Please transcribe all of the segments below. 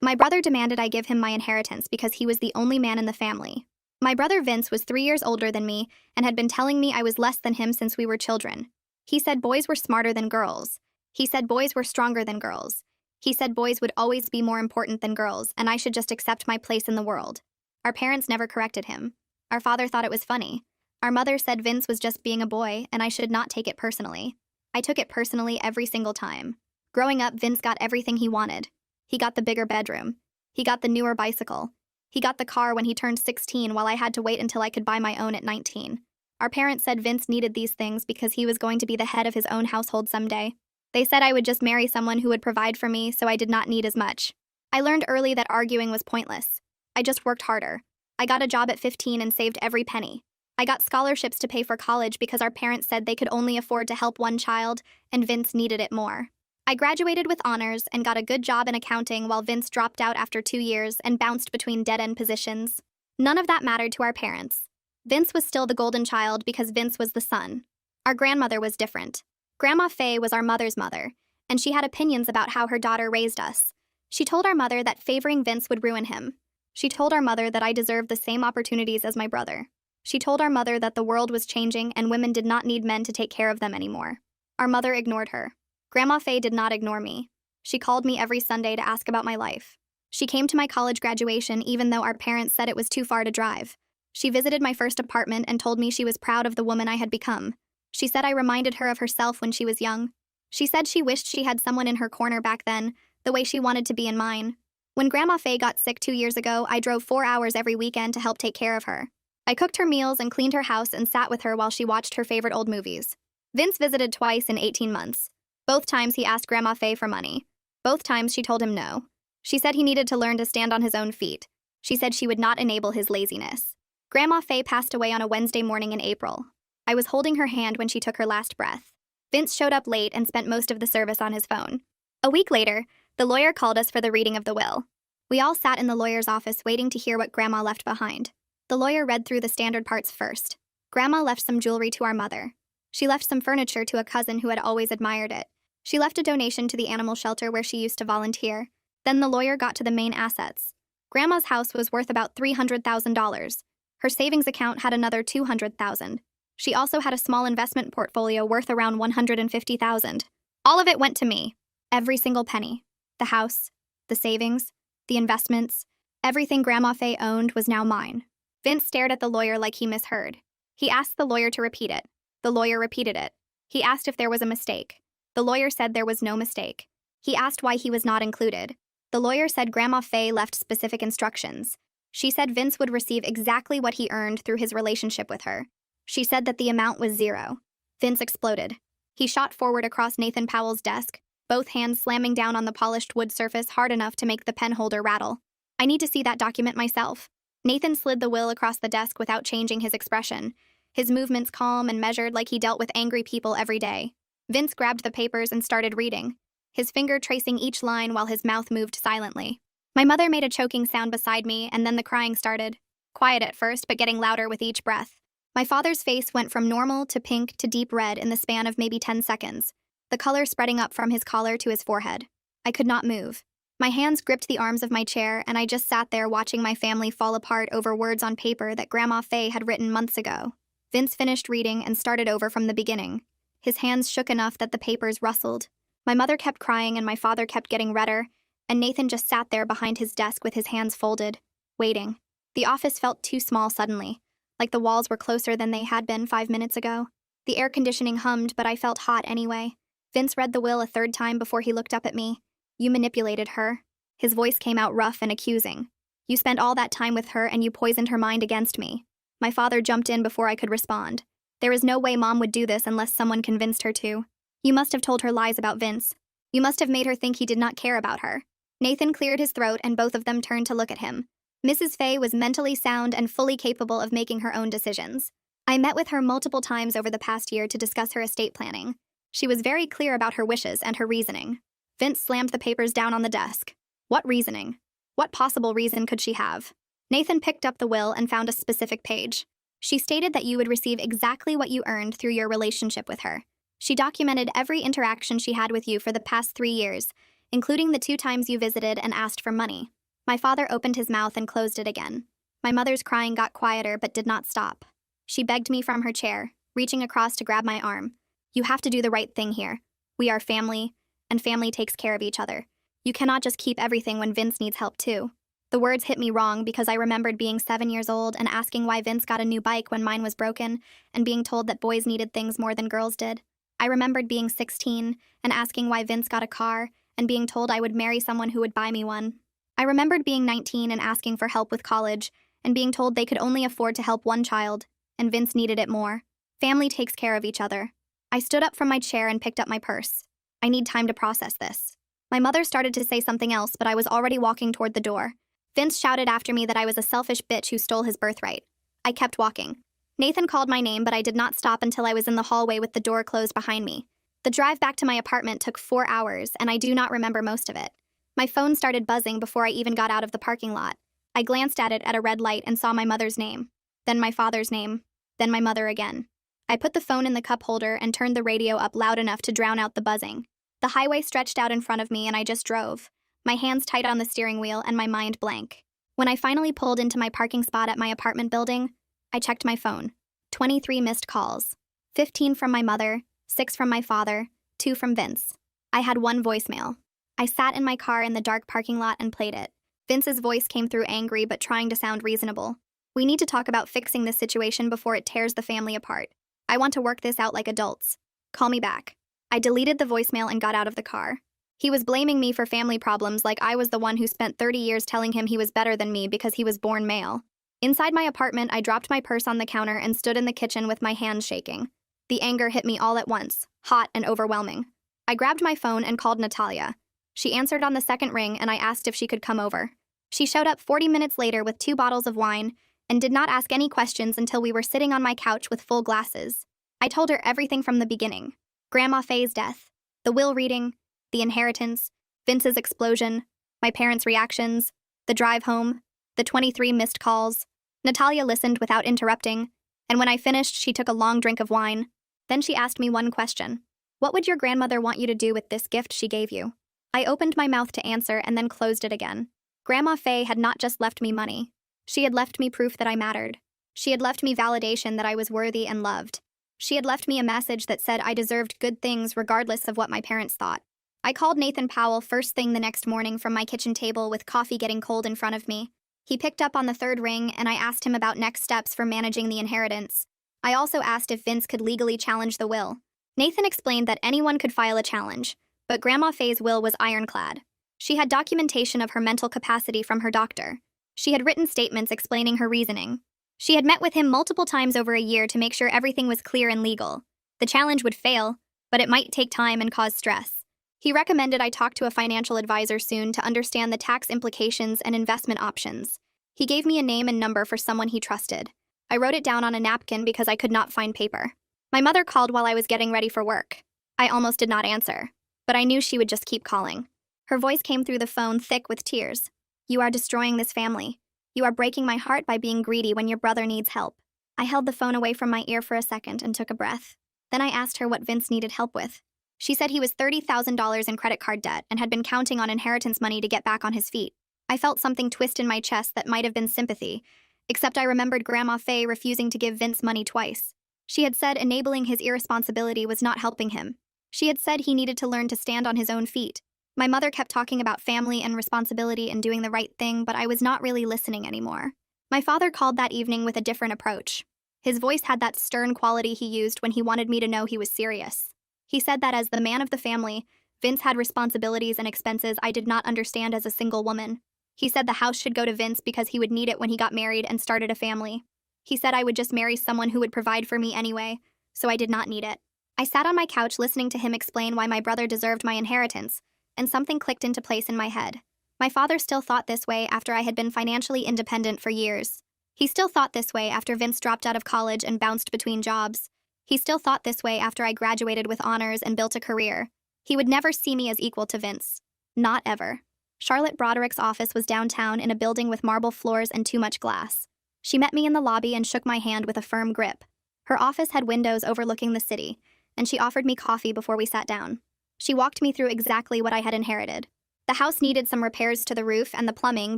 My brother demanded I give him my inheritance because he was the only man in the family. My brother Vince was 3 years older than me and had been telling me I was less than him since we were children. He said boys were smarter than girls. He said boys were stronger than girls. He said boys would always be more important than girls, and I should just accept my place in the world. Our parents never corrected him. Our father thought it was funny. Our mother said Vince was just being a boy, and I should not take it personally. I took it personally every single time. Growing up, Vince got everything he wanted. He got the bigger bedroom. He got the newer bicycle. He got the car when he turned 16 while I had to wait until I could buy my own at 19. Our parents said Vince needed these things because he was going to be the head of his own household someday. They said I would just marry someone who would provide for me so I did not need as much. I learned early that arguing was pointless. I just worked harder. I got a job at 15 and saved every penny. I got scholarships to pay for college because our parents said they could only afford to help one child, and Vince needed it more. I graduated with honors and got a good job in accounting while Vince dropped out after 2 years and bounced between dead-end positions. None of that mattered to our parents. Vince was still the golden child because Vince was the son. Our grandmother was different. Grandma Faye was our mother's mother, and she had opinions about how her daughter raised us. She told our mother that favoring Vince would ruin him. She told our mother that I deserved the same opportunities as my brother. She told our mother that the world was changing and women did not need men to take care of them anymore. Our mother ignored her. Grandma Faye did not ignore me. She called me every Sunday to ask about my life. She came to my college graduation even though our parents said it was too far to drive. She visited my first apartment and told me she was proud of the woman I had become. She said I reminded her of herself when she was young. She said she wished she had someone in her corner back then, the way she wanted to be in mine. When Grandma Faye got sick 2 years ago, I drove 4 hours every weekend to help take care of her. I cooked her meals and cleaned her house and sat with her while she watched her favorite old movies. Vince visited twice in 18 months. Both times he asked Grandma Faye for money. Both times she told him no. She said he needed to learn to stand on his own feet. She said she would not enable his laziness. Grandma Faye passed away on a Wednesday morning in April. I was holding her hand when she took her last breath. Vince showed up late and spent most of the service on his phone. A week later, the lawyer called us for the reading of the will. We all sat in the lawyer's office waiting to hear what Grandma left behind. The lawyer read through the standard parts first. Grandma left some jewelry to our mother. She left some furniture to a cousin who had always admired it. She left a donation to the animal shelter where she used to volunteer. Then the lawyer got to the main assets. Grandma's house was worth about $300,000. Her savings account had another $200,000. She also had a small investment portfolio worth around $150,000. All of it went to me. Every single penny. The house, the savings, the investments, everything Grandma Faye owned was now mine. Vince stared at the lawyer like he misheard. He asked the lawyer to repeat it. The lawyer repeated it. He asked if there was a mistake. The lawyer said there was no mistake. He asked why he was not included. The lawyer said Grandma Faye left specific instructions. She said Vince would receive exactly what he earned through his relationship with her. She said that the amount was zero. Vince exploded. He shot forward across Nathan Powell's desk, both hands slamming down on the polished wood surface hard enough to make the pen holder rattle. I need to see that document myself. Nathan slid the will across the desk without changing his expression, his movements calm and measured like he dealt with angry people every day. Vince grabbed the papers and started reading, his finger tracing each line while his mouth moved silently. My mother made a choking sound beside me, and then the crying started. Quiet at first, but getting louder with each breath. My father's face went from normal to pink to deep red in the span of maybe 10 seconds, the color spreading up from his collar to his forehead. I could not move. My hands gripped the arms of my chair, and I just sat there watching my family fall apart over words on paper that Grandma Faye had written months ago. Vince finished reading and started over from the beginning. His hands shook enough that the papers rustled. My mother kept crying and my father kept getting redder, and Nathan just sat there behind his desk with his hands folded, waiting. The office felt too small suddenly, like the walls were closer than they had been 5 minutes ago. The air conditioning hummed, but I felt hot anyway. Vince read the will a third time before he looked up at me. You manipulated her. His voice came out rough and accusing. You spent all that time with her and you poisoned her mind against me. My father jumped in before I could respond. There is no way Mom would do this unless someone convinced her to. You must have told her lies about Vince. You must have made her think he did not care about her. Nathan cleared his throat and both of them turned to look at him. Mrs. Faye was mentally sound and fully capable of making her own decisions. I met with her multiple times over the past year to discuss her estate planning. She was very clear about her wishes and her reasoning. Vince slammed the papers down on the desk. What reasoning? What possible reason could she have? Nathan picked up the will and found a specific page. She stated that you would receive exactly what you earned through your relationship with her. She documented every interaction she had with you for the past 3 years, including the 2 times you visited and asked for money." My father opened his mouth and closed it again. My mother's crying got quieter but did not stop. She begged me from her chair, reaching across to grab my arm. "You have to do the right thing here. We are family, and family takes care of each other. You cannot just keep everything when Vince needs help too." The words hit me wrong because I remembered being 7 years old and asking why Vince got a new bike when mine was broken, and being told that boys needed things more than girls did. I remembered being 16 and asking why Vince got a car, and being told I would marry someone who would buy me one. I remembered being 19 and asking for help with college, and being told they could only afford to help one child, and Vince needed it more. Family takes care of each other. I stood up from my chair and picked up my purse. I need time to process this. My mother started to say something else, but I was already walking toward the door. Vince shouted after me that I was a selfish bitch who stole his birthright. I kept walking. Nathan called my name, but I did not stop until I was in the hallway with the door closed behind me. The drive back to my apartment took 4 hours, and I do not remember most of it. My phone started buzzing before I even got out of the parking lot. I glanced at it at a red light and saw my mother's name, then my father's name, then my mother again. I put the phone in the cup holder and turned the radio up loud enough to drown out the buzzing. The highway stretched out in front of me and I just drove, my hands tight on the steering wheel and my mind blank. When I finally pulled into my parking spot at my apartment building, I checked my phone. 23 missed calls. 15 from my mother, 6 from my father, 2 from Vince. I had 1 voicemail. I sat in my car in the dark parking lot and played it. Vince's voice came through angry but trying to sound reasonable. "We need to talk about fixing this situation before it tears the family apart. I want to work this out like adults. Call me back." I deleted the voicemail and got out of the car. He was blaming me for family problems like I was the one who spent 30 years telling him he was better than me because he was born male. Inside my apartment, I dropped my purse on the counter and stood in the kitchen with my hands shaking. The anger hit me all at once, hot and overwhelming. I grabbed my phone and called Natalia. She answered on the second ring and I asked if she could come over. She showed up 40 minutes later with 2 bottles of wine and did not ask any questions until we were sitting on my couch with full glasses. I told her everything from the beginning. Grandma Faye's death, the will reading, the inheritance, Vince's explosion, my parents' reactions, the drive home, the 23 missed calls. Natalia listened without interrupting, and when I finished, she took a long drink of wine. Then she asked me one question. "What would your grandmother want you to do with this gift she gave you?" I opened my mouth to answer and then closed it again. Grandma Faye had not just left me money. She had left me proof that I mattered. She had left me validation that I was worthy and loved. She had left me a message that said I deserved good things regardless of what my parents thought. I called Nathan Powell first thing the next morning from my kitchen table with coffee getting cold in front of me. He picked up on the 3rd ring and I asked him about next steps for managing the inheritance. I also asked if Vince could legally challenge the will. Nathan explained that anyone could file a challenge, but Grandma Faye's will was ironclad. She had documentation of her mental capacity from her doctor. She had written statements explaining her reasoning. She had met with him multiple times over a year to make sure everything was clear and legal. The challenge would fail, but it might take time and cause stress. He recommended I talk to a financial advisor soon to understand the tax implications and investment options. He gave me a name and number for someone he trusted. I wrote it down on a napkin because I could not find paper. My mother called while I was getting ready for work. I almost did not answer, but I knew she would just keep calling. Her voice came through the phone thick with tears. "You are destroying this family. You are breaking my heart by being greedy when your brother needs help." I held the phone away from my ear for a second and took a breath. Then I asked her what Vince needed help with. She said he was $30,000 in credit card debt and had been counting on inheritance money to get back on his feet. I felt something twist in my chest that might have been sympathy, except I remembered Grandma Faye refusing to give Vince money twice. She had said enabling his irresponsibility was not helping him. She had said he needed to learn to stand on his own feet. My mother kept talking about family and responsibility and doing the right thing, but I was not really listening anymore. My father called that evening with a different approach. His voice had that stern quality he used when he wanted me to know he was serious. He said that as the man of the family, Vince had responsibilities and expenses I did not understand as a single woman. He said the house should go to Vince because he would need it when he got married and started a family. He said I would just marry someone who would provide for me anyway, so I did not need it. I sat on my couch listening to him explain why my brother deserved my inheritance, and something clicked into place in my head. My father still thought this way after I had been financially independent for years. He still thought this way after Vince dropped out of college and bounced between jobs. He still thought this way after I graduated with honors and built a career. He would never see me as equal to Vince. Not ever. Charlotte Broderick's office was downtown in a building with marble floors and too much glass. She met me in the lobby and shook my hand with a firm grip. Her office had windows overlooking the city, and she offered me coffee before we sat down. She walked me through exactly what I had inherited. The house needed some repairs to the roof and the plumbing,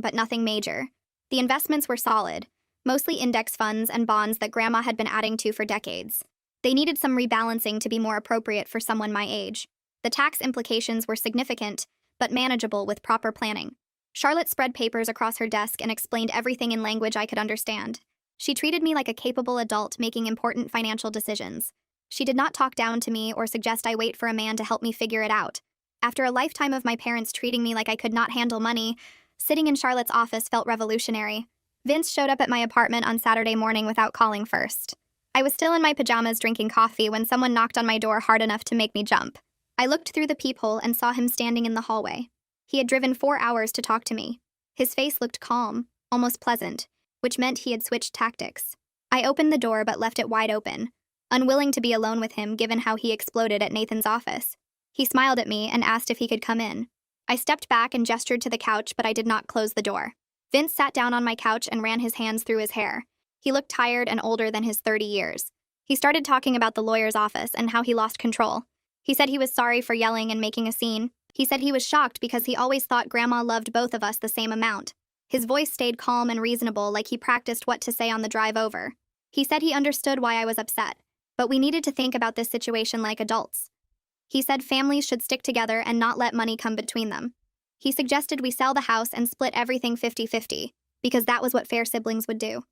but nothing major. The investments were solid, mostly index funds and bonds that Grandma had been adding to for decades. They needed some rebalancing to be more appropriate for someone my age. The tax implications were significant, but manageable with proper planning. Charlotte spread papers across her desk and explained everything in language I could understand. She treated me like a capable adult making important financial decisions. She did not talk down to me or suggest I wait for a man to help me figure it out. After a lifetime of my parents treating me like I could not handle money, sitting in Charlotte's office felt revolutionary. Vince showed up at my apartment on Saturday morning without calling first. I was still in my pajamas drinking coffee when someone knocked on my door hard enough to make me jump. I looked through the peephole and saw him standing in the hallway. He had driven 4 hours to talk to me. His face looked calm, almost pleasant, which meant he had switched tactics. I opened the door but left it wide open, unwilling to be alone with him given how he exploded at Nathan's office. He smiled at me and asked if he could come in. I stepped back and gestured to the couch, but I did not close the door. Vince sat down on my couch and ran his hands through his hair. He looked tired and older than his 30 years. He started talking about the lawyer's office and how he lost control. He said he was sorry for yelling and making a scene. He said he was shocked because he always thought Grandma loved both of us the same amount. His voice stayed calm and reasonable, like he practiced what to say on the drive over. He said he understood why I was upset, but we needed to think about this situation like adults. He said families should stick together and not let money come between them. He suggested we sell the house and split everything 50-50, because that was what fair siblings would do.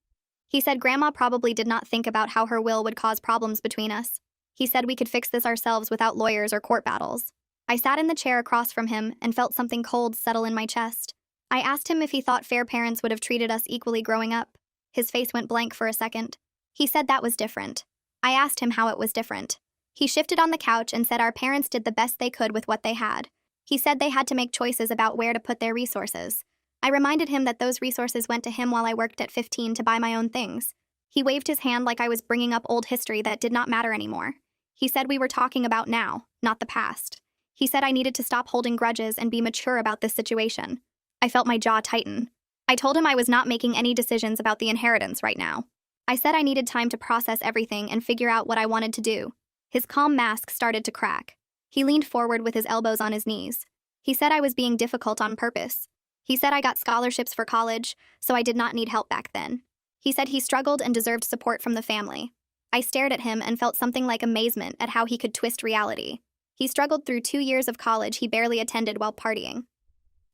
He said Grandma probably did not think about how her will would cause problems between us. He said we could fix this ourselves without lawyers or court battles. I sat in the chair across from him and felt something cold settle in my chest. I asked him if he thought fair parents would have treated us equally growing up. His face went blank for a second. He said that was different. I asked him how it was different. He shifted on the couch and said our parents did the best they could with what they had. He said they had to make choices about where to put their resources. I reminded him that those resources went to him while I worked at 15 to buy my own things. He waved his hand like I was bringing up old history that did not matter anymore. He said we were talking about now, not the past. He said I needed to stop holding grudges and be mature about this situation. I felt my jaw tighten. I told him I was not making any decisions about the inheritance right now. I said I needed time to process everything and figure out what I wanted to do. His calm mask started to crack. He leaned forward with his elbows on his knees. He said I was being difficult on purpose. He said I got scholarships for college, so I did not need help back then. He said he struggled and deserved support from the family. I stared at him and felt something like amazement at how he could twist reality. He struggled through 2 years of college he barely attended while partying.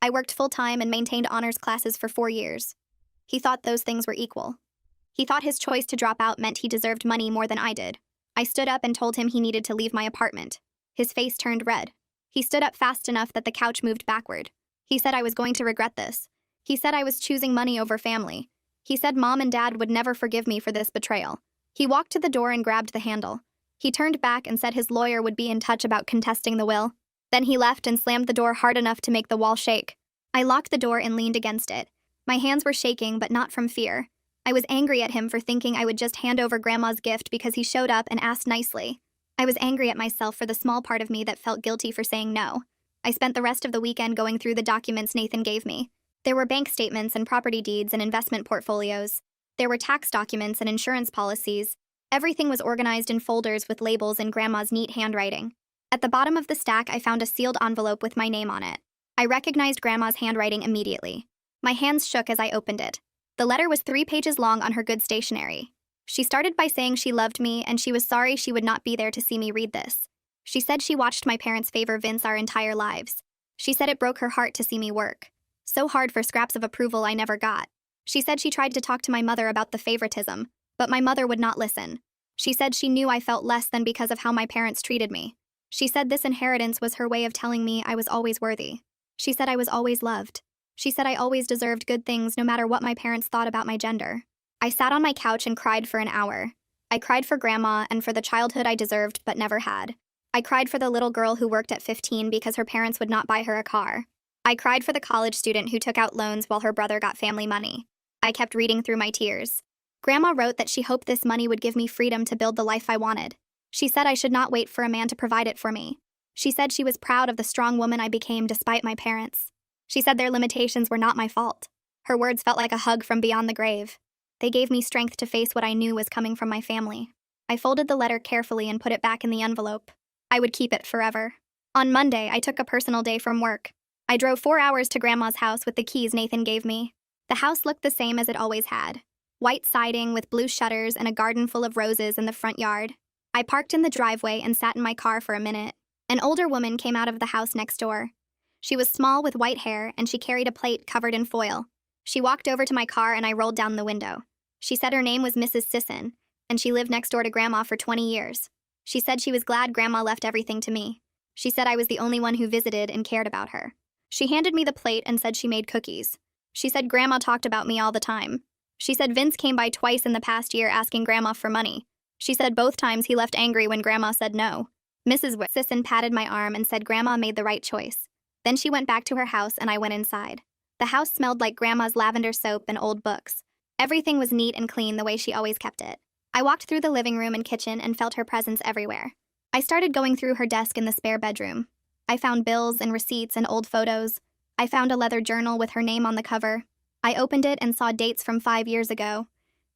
I worked full-time and maintained honors classes for 4 years. He thought those things were equal. He thought his choice to drop out meant he deserved money more than I did. I stood up and told him he needed to leave my apartment. His face turned red. He stood up fast enough that the couch moved backward. He said I was going to regret this. He said I was choosing money over family. He said Mom and Dad would never forgive me for this betrayal. He walked to the door and grabbed the handle. He turned back and said his lawyer would be in touch about contesting the will. Then he left and slammed the door hard enough to make the wall shake. I locked the door and leaned against it. My hands were shaking, but not from fear. I was angry at him for thinking I would just hand over Grandma's gift because he showed up and asked nicely. I was angry at myself for the small part of me that felt guilty for saying no. I spent the rest of the weekend going through the documents Nathan gave me. There were bank statements and property deeds and investment portfolios. There were tax documents and insurance policies. Everything was organized in folders with labels in Grandma's neat handwriting. At the bottom of the stack, I found a sealed envelope with my name on it. I recognized Grandma's handwriting immediately. My hands shook as I opened it. The letter was 3 pages long on her good stationery. She started by saying she loved me and she was sorry she would not be there to see me read this. She said she watched my parents favor Vince our entire lives. She said it broke her heart to see me work. So hard for scraps of approval I never got. She said she tried to talk to my mother about the favoritism, but my mother would not listen. She said she knew I felt less than because of how my parents treated me. She said this inheritance was her way of telling me I was always worthy. She said I was always loved. She said I always deserved good things no matter what my parents thought about my gender. I sat on my couch and cried for an hour. I cried for Grandma and for the childhood I deserved but never had. I cried for the little girl who worked at 15 because her parents would not buy her a car. I cried for the college student who took out loans while her brother got family money. I kept reading through my tears. Grandma wrote that she hoped this money would give me freedom to build the life I wanted. She said I should not wait for a man to provide it for me. She said she was proud of the strong woman I became despite my parents. She said their limitations were not my fault. Her words felt like a hug from beyond the grave. They gave me strength to face what I knew was coming from my family. I folded the letter carefully and put it back in the envelope. I would keep it forever. On Monday, I took a personal day from work. I drove 4 hours to Grandma's house with the keys Nathan gave me. The house looked the same as it always had. White siding with blue shutters and a garden full of roses in the front yard. I parked in the driveway and sat in my car for a minute. An older woman came out of the house next door. She was small with white hair and she carried a plate covered in foil. She walked over to my car and I rolled down the window. She said her name was Mrs. Sisson, and she lived next door to Grandma for 20 years. She said she was glad Grandma left everything to me. She said I was the only one who visited and cared about her. She handed me the plate and said she made cookies. She said Grandma talked about me all the time. She said Vince came by twice in the past year asking Grandma for money. She said both times he left angry when Grandma said no. Mrs. Sisson patted my arm and said Grandma made the right choice. Then she went back to her house and I went inside. The house smelled like Grandma's lavender soap and old books. Everything was neat and clean the way she always kept it. I walked through the living room and kitchen and felt her presence everywhere. I started going through her desk in the spare bedroom. I found bills and receipts and old photos. I found a leather journal with her name on the cover. I opened it and saw dates from 5 years ago.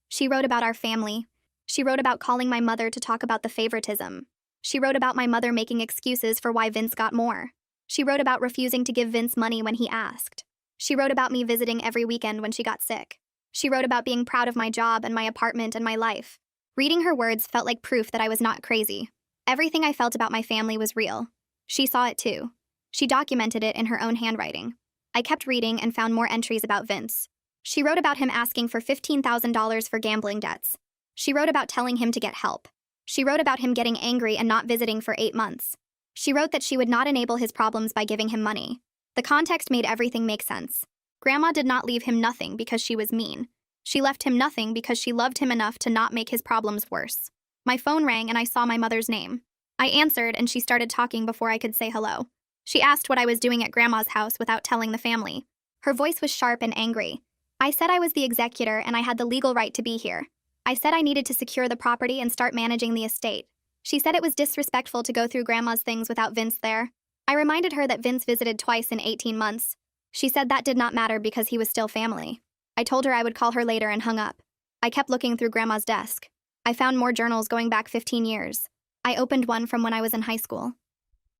She wrote about our family. She wrote about calling my mother to talk about the favoritism. She wrote about my mother making excuses for why Vince got more. She wrote about refusing to give Vince money when he asked. She wrote about me visiting every weekend when she got sick. She wrote about being proud of my job and my apartment and my life. Reading her words felt like proof that I was not crazy. Everything I felt about my family was real. She saw it too. She documented it in her own handwriting. I kept reading and found more entries about Vince. She wrote about him asking for $15,000 for gambling debts. She wrote about telling him to get help. She wrote about him getting angry and not visiting for 8 months. She wrote that she would not enable his problems by giving him money. The context made everything make sense. Grandma did not leave him nothing because she was mean. She left him nothing because she loved him enough to not make his problems worse. My phone rang and I saw my mother's name. I answered and she started talking before I could say hello. She asked what I was doing at Grandma's house without telling the family. Her voice was sharp and angry. I said I was the executor and I had the legal right to be here. I said I needed to secure the property and start managing the estate. She said it was disrespectful to go through Grandma's things without Vince there. I reminded her that Vince visited twice in 18 months. She said that did not matter because he was still family. I told her I would call her later and hung up. I kept looking through Grandma's desk. I found more journals going back 15 years. I opened one from when I was in high school.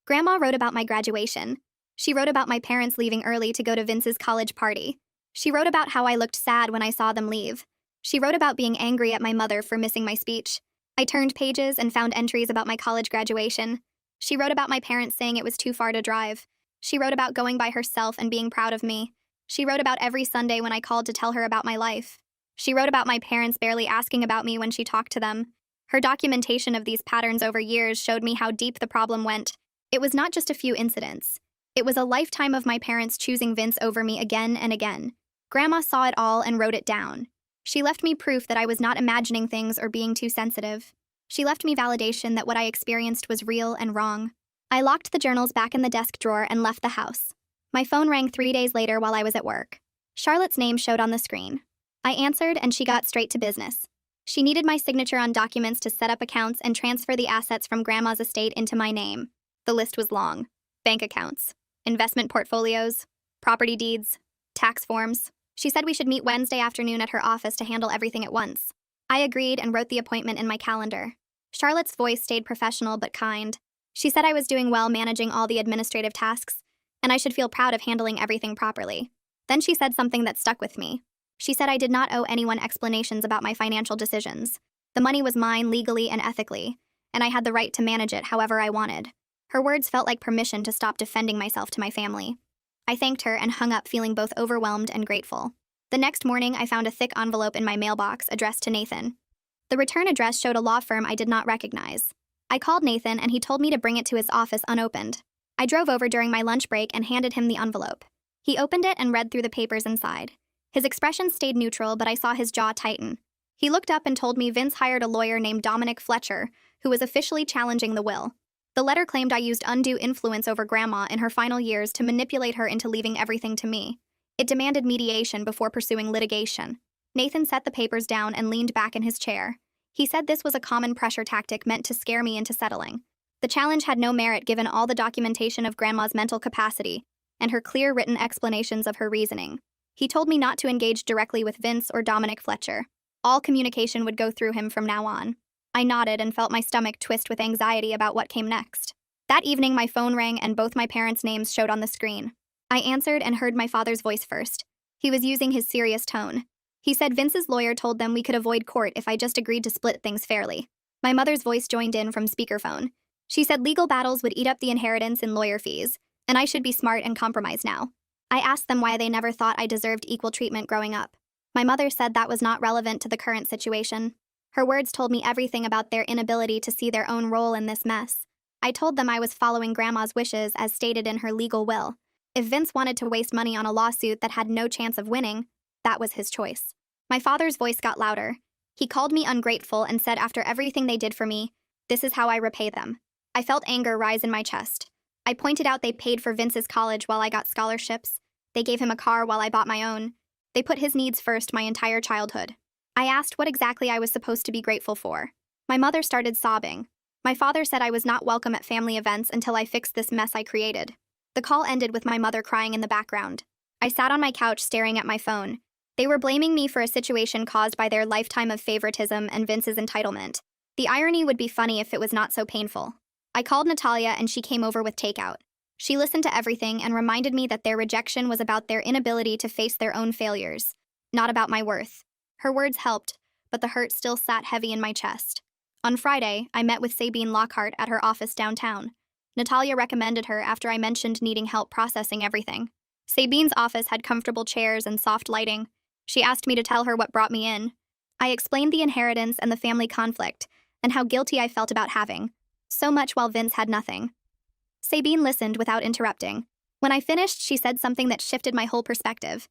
Grandma wrote about my graduation. She wrote about my parents leaving early to go to Vince's college party. She wrote about how I looked sad when I saw them leave. She wrote about being angry at my mother for missing my speech. I turned pages and found entries about my college graduation. She wrote about my parents saying it was too far to drive. She wrote about going by herself and being proud of me. She wrote about every Sunday when I called to tell her about my life. She wrote about my parents barely asking about me when she talked to them. Her documentation of these patterns over years showed me how deep the problem went. It was not just a few incidents. It was a lifetime of my parents choosing Vince over me again and again. Grandma saw it all and wrote it down. She left me proof that I was not imagining things or being too sensitive. She left me validation that what I experienced was real and wrong. I locked the journals back in the desk drawer and left the house. My phone rang 3 days later while I was at work. Charlotte's name showed on the screen. I answered and she got straight to business. She needed my signature on documents to set up accounts and transfer the assets from Grandma's estate into my name. The list was long. Bank accounts, investment portfolios, property deeds, tax forms. She said we should meet Wednesday afternoon at her office to handle everything at once. I agreed and wrote the appointment in my calendar. Charlotte's voice stayed professional but kind. She said I was doing well managing all the administrative tasks, and I should feel proud of handling everything properly. Then she said something that stuck with me. She said I did not owe anyone explanations about my financial decisions. The money was mine legally and ethically, and I had the right to manage it however I wanted. Her words felt like permission to stop defending myself to my family. I thanked her and hung up feeling both overwhelmed and grateful. The next morning, I found a thick envelope in my mailbox addressed to Nathan. The return address showed a law firm I did not recognize. I called Nathan and he told me to bring it to his office unopened. I drove over during my lunch break and handed him the envelope. He opened it and read through the papers inside. His expression stayed neutral, but I saw his jaw tighten. He looked up and told me Vince hired a lawyer named Dominic Fletcher, who was officially challenging the will. The letter claimed I used undue influence over Grandma in her final years to manipulate her into leaving everything to me. It demanded mediation before pursuing litigation. Nathan set the papers down and leaned back in his chair. He said this was a common pressure tactic meant to scare me into settling. The challenge had no merit given all the documentation of Grandma's mental capacity and her clear written explanations of her reasoning. He told me not to engage directly with Vince or Dominic Fletcher. All communication would go through him from now on. I nodded and felt my stomach twist with anxiety about what came next. That evening, my phone rang and both my parents' names showed on the screen. I answered and heard my father's voice first. He was using his serious tone. He said Vince's lawyer told them we could avoid court if I just agreed to split things fairly. My mother's voice joined in from speakerphone. She said legal battles would eat up the inheritance and lawyer fees, and I should be smart and compromise now. I asked them why they never thought I deserved equal treatment growing up. My mother said that was not relevant to the current situation. Her words told me everything about their inability to see their own role in this mess. I told them I was following Grandma's wishes as stated in her legal will. If Vince wanted to waste money on a lawsuit that had no chance of winning, that was his choice. My father's voice got louder. He called me ungrateful and said after everything they did for me, this is how I repay them. I felt anger rise in my chest. I pointed out they paid for Vince's college while I got scholarships. They gave him a car while I bought my own. They put his needs first my entire childhood. I asked what exactly I was supposed to be grateful for. My mother started sobbing. My father said I was not welcome at family events until I fixed this mess I created. The call ended with my mother crying in the background. I sat on my couch staring at my phone. They were blaming me for a situation caused by their lifetime of favoritism and Vince's entitlement. The irony would be funny if it was not so painful. I called Natalia and she came over with takeout. She listened to everything and reminded me that their rejection was about their inability to face their own failures, not about my worth. Her words helped, but the hurt still sat heavy in my chest. On Friday, I met with Sabine Lockhart at her office downtown. Natalia recommended her after I mentioned needing help processing everything. Sabine's office had comfortable chairs and soft lighting. She asked me to tell her what brought me in. I explained the inheritance and the family conflict, and how guilty I felt about having so much while Vince had nothing. Sabine listened without interrupting. When I finished, she said something that shifted my whole perspective.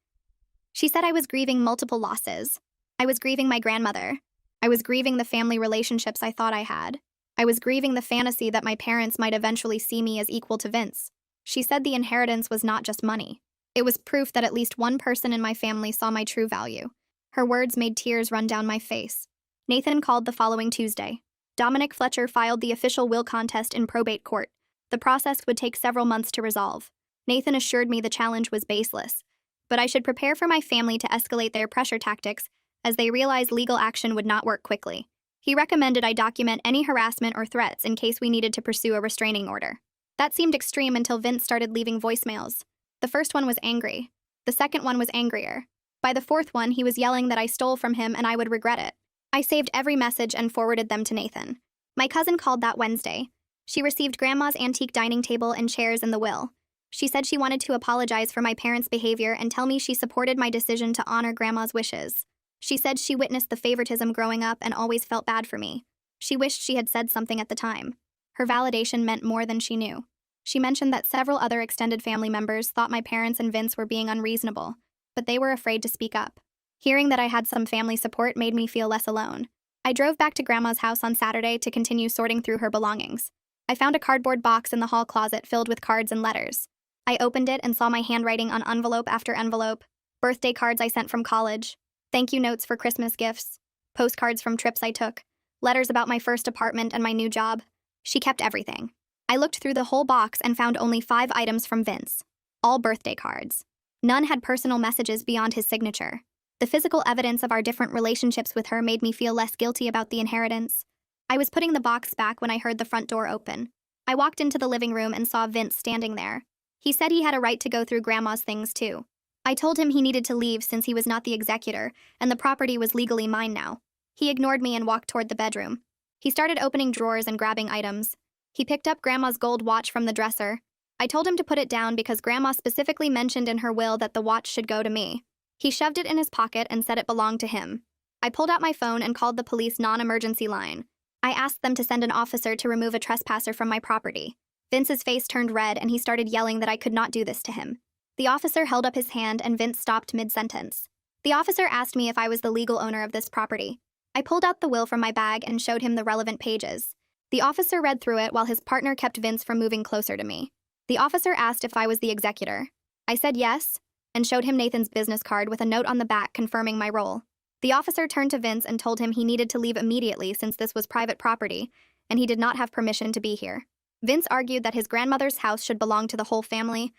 She said I was grieving multiple losses. I was grieving my grandmother. I was grieving the family relationships I thought I had. I was grieving the fantasy that my parents might eventually see me as equal to Vince. She said the inheritance was not just money. It was proof that at least one person in my family saw my true value. Her words made tears run down my face. Nathan called the following Tuesday. Dominic Fletcher filed the official will contest in probate court. The process would take several months to resolve. Nathan assured me the challenge was baseless, but I should prepare for my family to escalate their pressure tactics as they realized legal action would not work quickly. He recommended I document any harassment or threats in case we needed to pursue a restraining order. That seemed extreme until Vince started leaving voicemails. The first one was angry. The second one was angrier. By the fourth one, he was yelling that I stole from him and I would regret it. I saved every message and forwarded them to Nathan. My cousin called that Wednesday. She received Grandma's antique dining table and chairs in the will. She said she wanted to apologize for my parents' behavior and tell me she supported my decision to honor Grandma's wishes. She said she witnessed the favoritism growing up and always felt bad for me. She wished she had said something at the time. Her validation meant more than she knew. She mentioned that several other extended family members thought my parents and Vince were being unreasonable, but they were afraid to speak up. Hearing that I had some family support made me feel less alone. I drove back to Grandma's house on Saturday to continue sorting through her belongings. I found a cardboard box in the hall closet filled with cards and letters. I opened it and saw my handwriting on envelope after envelope, birthday cards I sent from college, thank you notes for Christmas gifts, postcards from trips I took, letters about my first apartment and my new job. She kept everything. I looked through the whole box and found only 5 items from Vince, all birthday cards. None had personal messages beyond his signature. The physical evidence of our different relationships with her made me feel less guilty about the inheritance. I was putting the box back when I heard the front door open. I walked into the living room and saw Vince standing there. He said he had a right to go through Grandma's things too. I told him he needed to leave since he was not the executor, and the property was legally mine now. He ignored me and walked toward the bedroom. He started opening drawers and grabbing items. He picked up Grandma's gold watch from the dresser. I told him to put it down because Grandma specifically mentioned in her will that the watch should go to me. He shoved it in his pocket and said it belonged to him. I pulled out my phone and called the police non-emergency line. I asked them to send an officer to remove a trespasser from my property. Vince's face turned red and he started yelling that I could not do this to him. The officer held up his hand and Vince stopped mid-sentence. The officer asked me if I was the legal owner of this property. I pulled out the will from my bag and showed him the relevant pages. The officer read through it while his partner kept Vince from moving closer to me. The officer asked if I was the executor. I said yes, and showed him Nathan's business card with a note on the back confirming my role. The officer turned to Vince and told him he needed to leave immediately since this was private property, and he did not have permission to be here. Vince argued that his grandmother's house should belong to the whole family.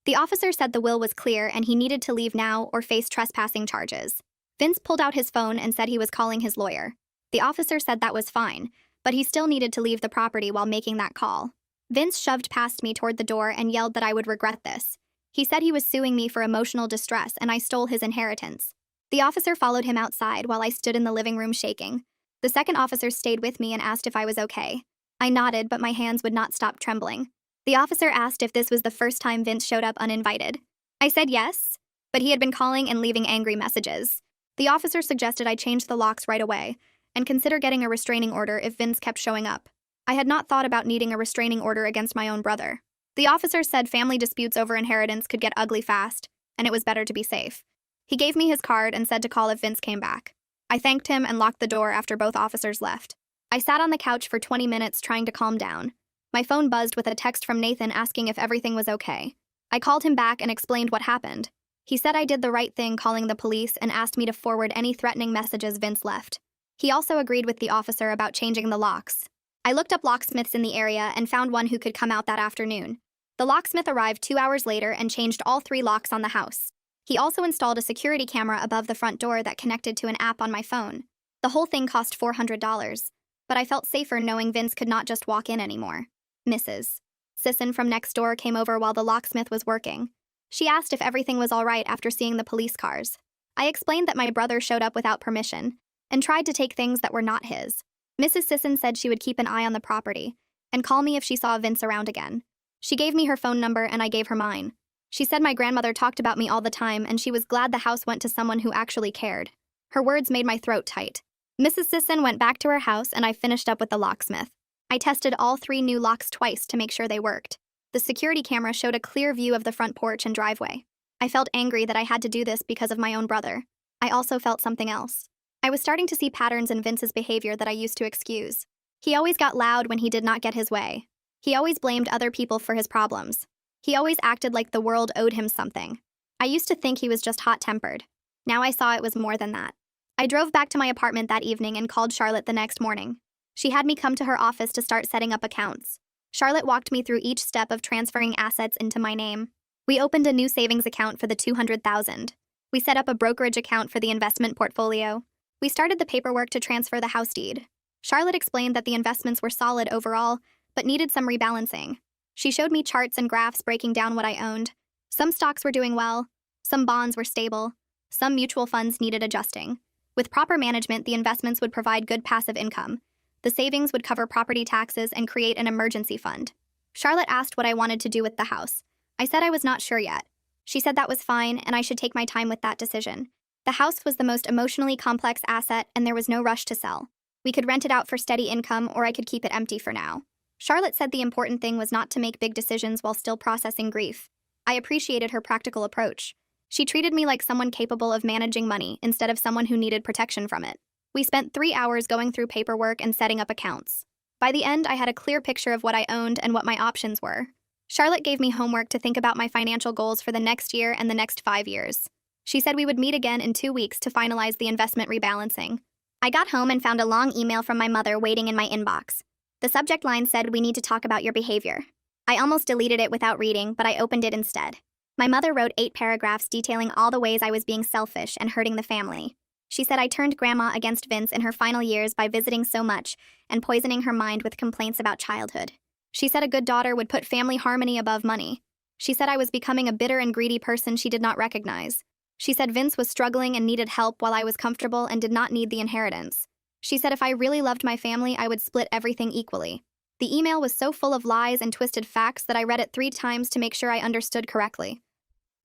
The officer said the will was clear and he needed to leave now or face trespassing charges. Vince pulled out his phone and said he was calling his lawyer. The officer said that was fine, but he still needed to leave the property while making that call. Vince shoved past me toward the door and yelled that I would regret this. He said he was suing me for emotional distress and I stole his inheritance. The officer followed him outside while I stood in the living room shaking. The second officer stayed with me and asked if I was okay. I nodded, but my hands would not stop trembling. The officer asked if this was the first time Vince showed up uninvited. I said yes, but he had been calling and leaving angry messages. The officer suggested I change the locks right away and consider getting a restraining order if Vince kept showing up. I had not thought about needing a restraining order against my own brother. The officer said family disputes over inheritance could get ugly fast, and it was better to be safe. He gave me his card and said to call if Vince came back. I thanked him and locked the door after both officers left. I sat on the couch for 20 minutes trying to calm down. My phone buzzed with a text from Nathan asking if everything was okay. I called him back and explained what happened. He said I did the right thing calling the police and asked me to forward any threatening messages Vince left. He also agreed with the officer about changing the locks. I looked up locksmiths in the area and found one who could come out that afternoon. The locksmith arrived 2 hours later and changed all 3 locks on the house. He also installed a security camera above the front door that connected to an app on my phone. The whole thing cost $400, but I felt safer knowing Vince could not just walk in anymore. Mrs. Sisson from next door came over while the locksmith was working. She asked if everything was all right after seeing the police cars. I explained that my brother showed up without permission and tried to take things that were not his. Mrs. Sisson said she would keep an eye on the property and call me if she saw Vince around again. She gave me her phone number and I gave her mine. She said my grandmother talked about me all the time and she was glad the house went to someone who actually cared. Her words made my throat tight. Mrs. Sisson went back to her house and I finished up with the locksmith. I tested all 3 new locks twice to make sure they worked. The security camera showed a clear view of the front porch and driveway. I felt angry that I had to do this because of my own brother. I also felt something else. I was starting to see patterns in Vince's behavior that I used to excuse. He always got loud when he did not get his way. He always blamed other people for his problems. He always acted like the world owed him something. I used to think he was just hot-tempered. Now I saw it was more than that. I drove back to my apartment that evening and called Charlotte the next morning. She had me come to her office to start setting up accounts. Charlotte walked me through each step of transferring assets into my name. We opened a new savings account for the $200,000. We set up a brokerage account for the investment portfolio. We started the paperwork to transfer the house deed. Charlotte explained that the investments were solid overall, but needed some rebalancing. She showed me charts and graphs breaking down what I owned. Some stocks were doing well, some bonds were stable, some mutual funds needed adjusting. With proper management, the investments would provide good passive income. The savings would cover property taxes and create an emergency fund. Charlotte asked what I wanted to do with the house. I said I was not sure yet. She said that was fine and I should take my time with that decision. The house was the most emotionally complex asset and there was no rush to sell. We could rent it out for steady income or I could keep it empty for now. Charlotte said the important thing was not to make big decisions while still processing grief. I appreciated her practical approach. She treated me like someone capable of managing money instead of someone who needed protection from it. We spent 3 hours going through paperwork and setting up accounts. By the end, I had a clear picture of what I owned and what my options were. Charlotte gave me homework to think about my financial goals for the next year and the next 5 years. She said we would meet again in 2 weeks to finalize the investment rebalancing. I got home and found a long email from my mother waiting in my inbox. The subject line said, "We need to talk about your behavior." I almost deleted it without reading, but I opened it instead. My mother wrote 8 paragraphs detailing all the ways I was being selfish and hurting the family. She said I turned Grandma against Vince in her final years by visiting so much and poisoning her mind with complaints about childhood. She said a good daughter would put family harmony above money. She said I was becoming a bitter and greedy person she did not recognize. She said Vince was struggling and needed help while I was comfortable and did not need the inheritance. She said if I really loved my family, I would split everything equally. The email was so full of lies and twisted facts that I read it 3 times to make sure I understood correctly.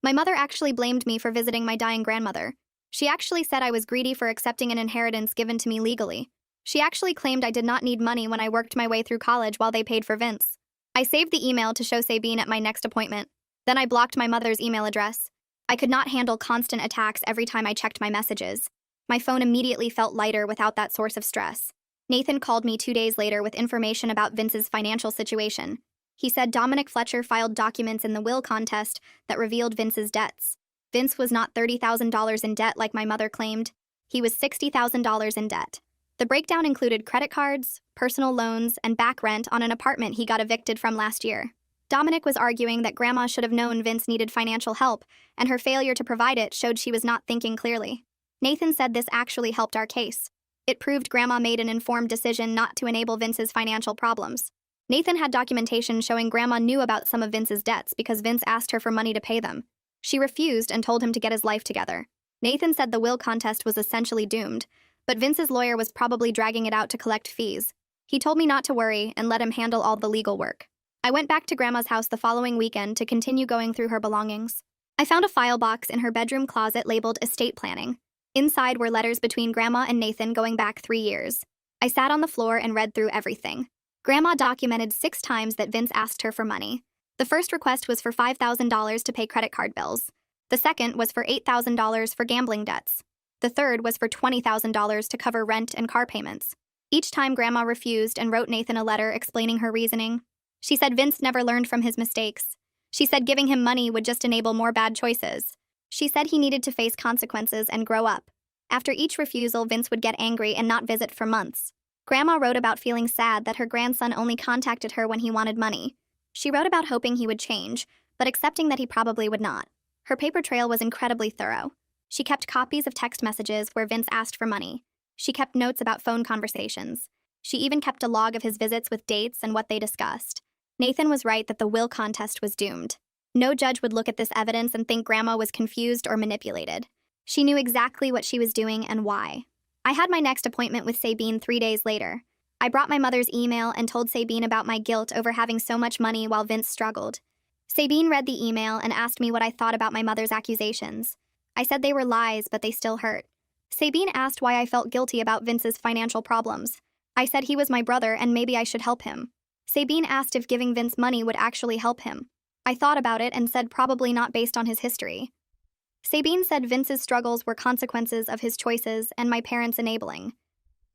My mother actually blamed me for visiting my dying grandmother. She actually said I was greedy for accepting an inheritance given to me legally. She actually claimed I did not need money when I worked my way through college while they paid for Vince. I saved the email to show Sabine at my next appointment. Then I blocked my mother's email address. I could not handle constant attacks every time I checked my messages. My phone immediately felt lighter without that source of stress. Nathan called me 2 days later with information about Vince's financial situation. He said Dominic Fletcher filed documents in the will contest that revealed Vince's debts. Vince was not $30,000 in debt like my mother claimed. He was $60,000 in debt. The breakdown included credit cards, personal loans, and back rent on an apartment he got evicted from last year. Dominic was arguing that Grandma should have known Vince needed financial help, and her failure to provide it showed she was not thinking clearly. Nathan said this actually helped our case. It proved Grandma made an informed decision not to enable Vince's financial problems. Nathan had documentation showing Grandma knew about some of Vince's debts because Vince asked her for money to pay them. She refused and told him to get his life together. Nathan said the will contest was essentially doomed, but Vince's lawyer was probably dragging it out to collect fees. He told me not to worry and let him handle all the legal work. I went back to Grandma's house the following weekend to continue going through her belongings. I found a file box in her bedroom closet labeled estate planning. Inside were letters between Grandma and Nathan going back 3 years. I sat on the floor and read through everything. Grandma documented 6 times that Vince asked her for money. The first request was for $5,000 to pay credit card bills. The second was for $8,000 for gambling debts. The third was for $20,000 to cover rent and car payments. Each time Grandma refused and wrote Nathan a letter explaining her reasoning. She said Vince never learned from his mistakes. She said giving him money would just enable more bad choices. She said he needed to face consequences and grow up. After each refusal, Vince would get angry and not visit for months. Grandma wrote about feeling sad that her grandson only contacted her when he wanted money. She wrote about hoping he would change, but accepting that he probably would not. Her paper trail was incredibly thorough. She kept copies of text messages where Vince asked for money. She kept notes about phone conversations. She even kept a log of his visits with dates and what they discussed. Nathan was right that the will contest was doomed. No judge would look at this evidence and think Grandma was confused or manipulated. She knew exactly what she was doing and why. I had my next appointment with Sabine 3 days later. I brought my mother's email and told Sabine about my guilt over having so much money while Vince struggled. Sabine read the email and asked me what I thought about my mother's accusations. I said they were lies, but they still hurt. Sabine asked why I felt guilty about Vince's financial problems. I said he was my brother and maybe I should help him. Sabine asked if giving Vince money would actually help him. I thought about it and said probably not based on his history. Sabine said Vince's struggles were consequences of his choices and my parents' enabling.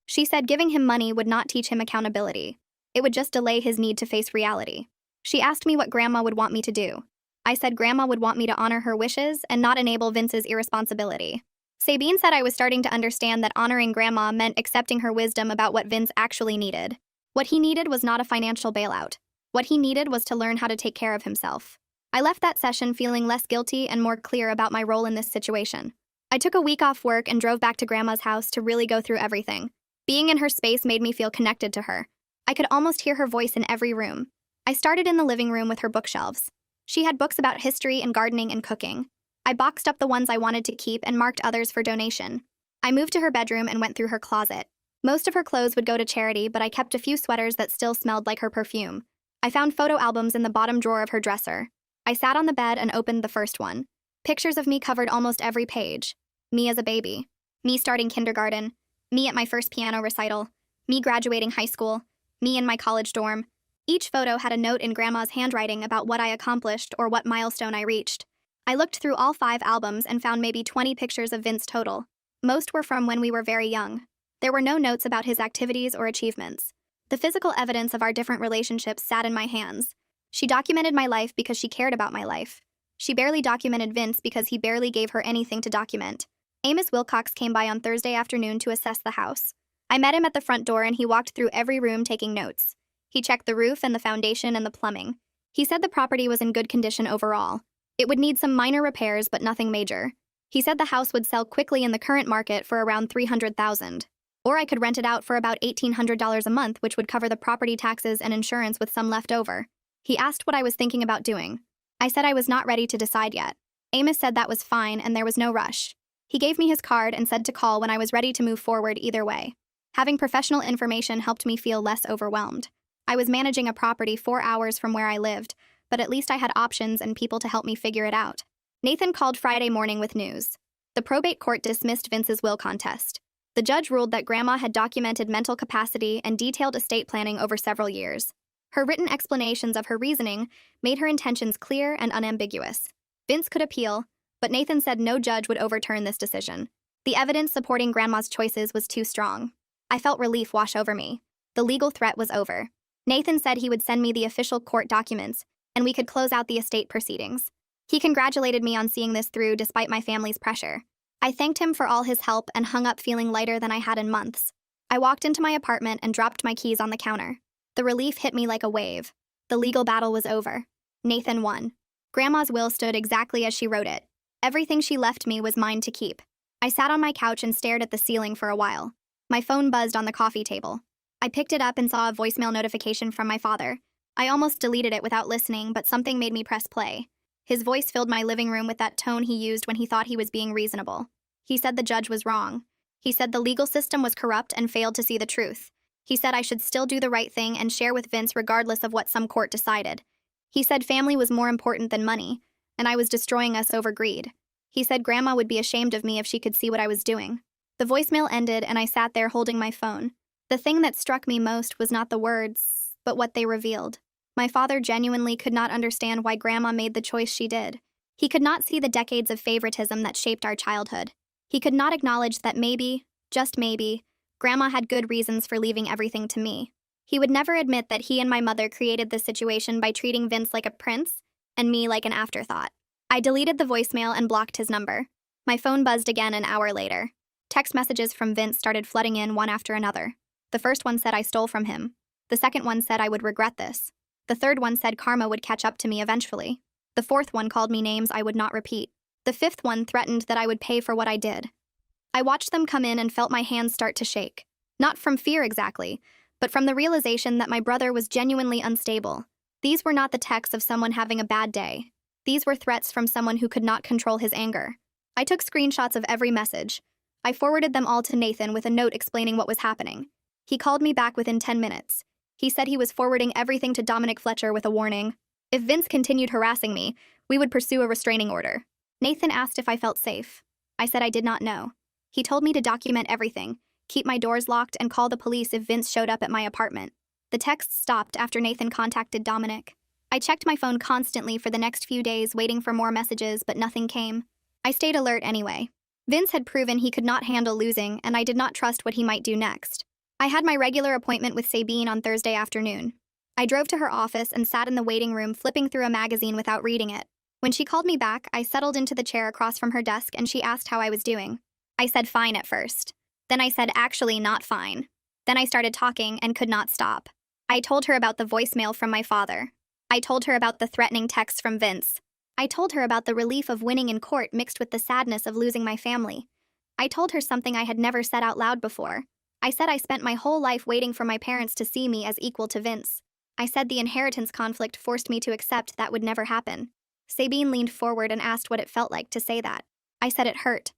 She said giving him money would not teach him accountability. It would just delay his need to face reality. She asked me what Grandma would want me to do. I said Grandma would want me to honor her wishes and not enable Vince's irresponsibility. Sabine said I was starting to understand that honoring Grandma meant accepting her wisdom about what Vince actually needed. What he needed was not a financial bailout. What he needed was to learn how to take care of himself. I left that session feeling less guilty and more clear about my role in this situation. I took a week off work and drove back to Grandma's house to really go through everything. Being in her space made me feel connected to her. I could almost hear her voice in every room. I started in the living room with her bookshelves. She had books about history and gardening and cooking. I boxed up the ones I wanted to keep and marked others for donation. I moved to her bedroom and went through her closet. Most of her clothes would go to charity, but I kept a few sweaters that still smelled like her perfume. I found photo albums in the bottom drawer of her dresser. I sat on the bed and opened the first one. Pictures of me covered almost every page. Me as a baby. Me starting kindergarten. Me at my first piano recital. Me graduating high school. Me in my college dorm. Each photo had a note in Grandma's handwriting about what I accomplished or what milestone I reached. I looked through all 5 albums and found maybe 20 pictures of Vince total. Most were from when we were very young. There were no notes about his activities or achievements. The physical evidence of our different relationships sat in my hands. She documented my life because she cared about my life. She barely documented Vince because he barely gave her anything to document. Amos Wilcox came by on Thursday afternoon to assess the house. I met him at the front door and he walked through every room taking notes. He checked the roof and the foundation and the plumbing. He said the property was in good condition overall. It would need some minor repairs, but nothing major. He said the house would sell quickly in the current market for around $300,000. Or I could rent it out for about $1,800 a month, which would cover the property taxes and insurance with some left over. He asked what I was thinking about doing. I said I was not ready to decide yet. Amos said that was fine and there was no rush. He gave me his card and said to call when I was ready to move forward either way. Having professional information helped me feel less overwhelmed. I was managing a property 4 hours from where I lived, but at least I had options and people to help me figure it out. Nathan called Friday morning with news. The probate court dismissed Vince's will contest. The judge ruled that Grandma had documented mental capacity and detailed estate planning over several years. Her written explanations of her reasoning made her intentions clear and unambiguous. Vince could appeal, but Nathan said no judge would overturn this decision. The evidence supporting Grandma's choices was too strong. I felt relief wash over me. The legal threat was over. Nathan said he would send me the official court documents, and we could close out the estate proceedings. He congratulated me on seeing this through despite my family's pressure. I thanked him for all his help and hung up feeling lighter than I had in months. I walked into my apartment and dropped my keys on the counter. The relief hit me like a wave. The legal battle was over. Nathan won. Grandma's will stood exactly as she wrote it. Everything she left me was mine to keep. I sat on my couch and stared at the ceiling for a while. My phone buzzed on the coffee table. I picked it up and saw a voicemail notification from my father. I almost deleted it without listening, but something made me press play. His voice filled my living room with that tone he used when he thought he was being reasonable. He said the judge was wrong. He said the legal system was corrupt and failed to see the truth. He said I should still do the right thing and share with Vince regardless of what some court decided. He said family was more important than money, and I was destroying us over greed. He said Grandma would be ashamed of me if she could see what I was doing. The voicemail ended, and I sat there holding my phone. The thing that struck me most was not the words, but what they revealed. My father genuinely could not understand why Grandma made the choice she did. He could not see the decades of favoritism that shaped our childhood. He could not acknowledge that maybe, just maybe, Grandma had good reasons for leaving everything to me. He would never admit that he and my mother created this situation by treating Vince like a prince and me like an afterthought. I deleted the voicemail and blocked his number. My phone buzzed again an hour later. Text messages from Vince started flooding in one after another. The first one said I stole from him. The second one said I would regret this. The third one said karma would catch up to me eventually. The fourth one called me names I would not repeat. The fifth one threatened that I would pay for what I did. I watched them come in and felt my hands start to shake. Not from fear exactly, but from the realization that my brother was genuinely unstable. These were not the texts of someone having a bad day. These were threats from someone who could not control his anger. I took screenshots of every message. I forwarded them all to Nathan with a note explaining what was happening. He called me back within 10 minutes. He said he was forwarding everything to Dominic Fletcher with a warning. If Vince continued harassing me, we would pursue a restraining order. Nathan asked if I felt safe. I said I did not know. He told me to document everything, keep my doors locked, and call the police if Vince showed up at my apartment. The texts stopped after Nathan contacted Dominic. I checked my phone constantly for the next few days, waiting for more messages, but nothing came. I stayed alert anyway. Vince had proven he could not handle losing, and I did not trust what he might do next. I had my regular appointment with Sabine on Thursday afternoon. I drove to her office and sat in the waiting room flipping through a magazine without reading it. When she called me back, I settled into the chair across from her desk and she asked how I was doing. I said fine at first. Then I said actually not fine. Then I started talking and could not stop. I told her about the voicemail from my father. I told her about the threatening texts from Vince. I told her about the relief of winning in court mixed with the sadness of losing my family. I told her something I had never said out loud before. I said I spent my whole life waiting for my parents to see me as equal to Vince. I said the inheritance conflict forced me to accept that would never happen. Sabine leaned forward and asked what it felt like to say that. I said it hurt.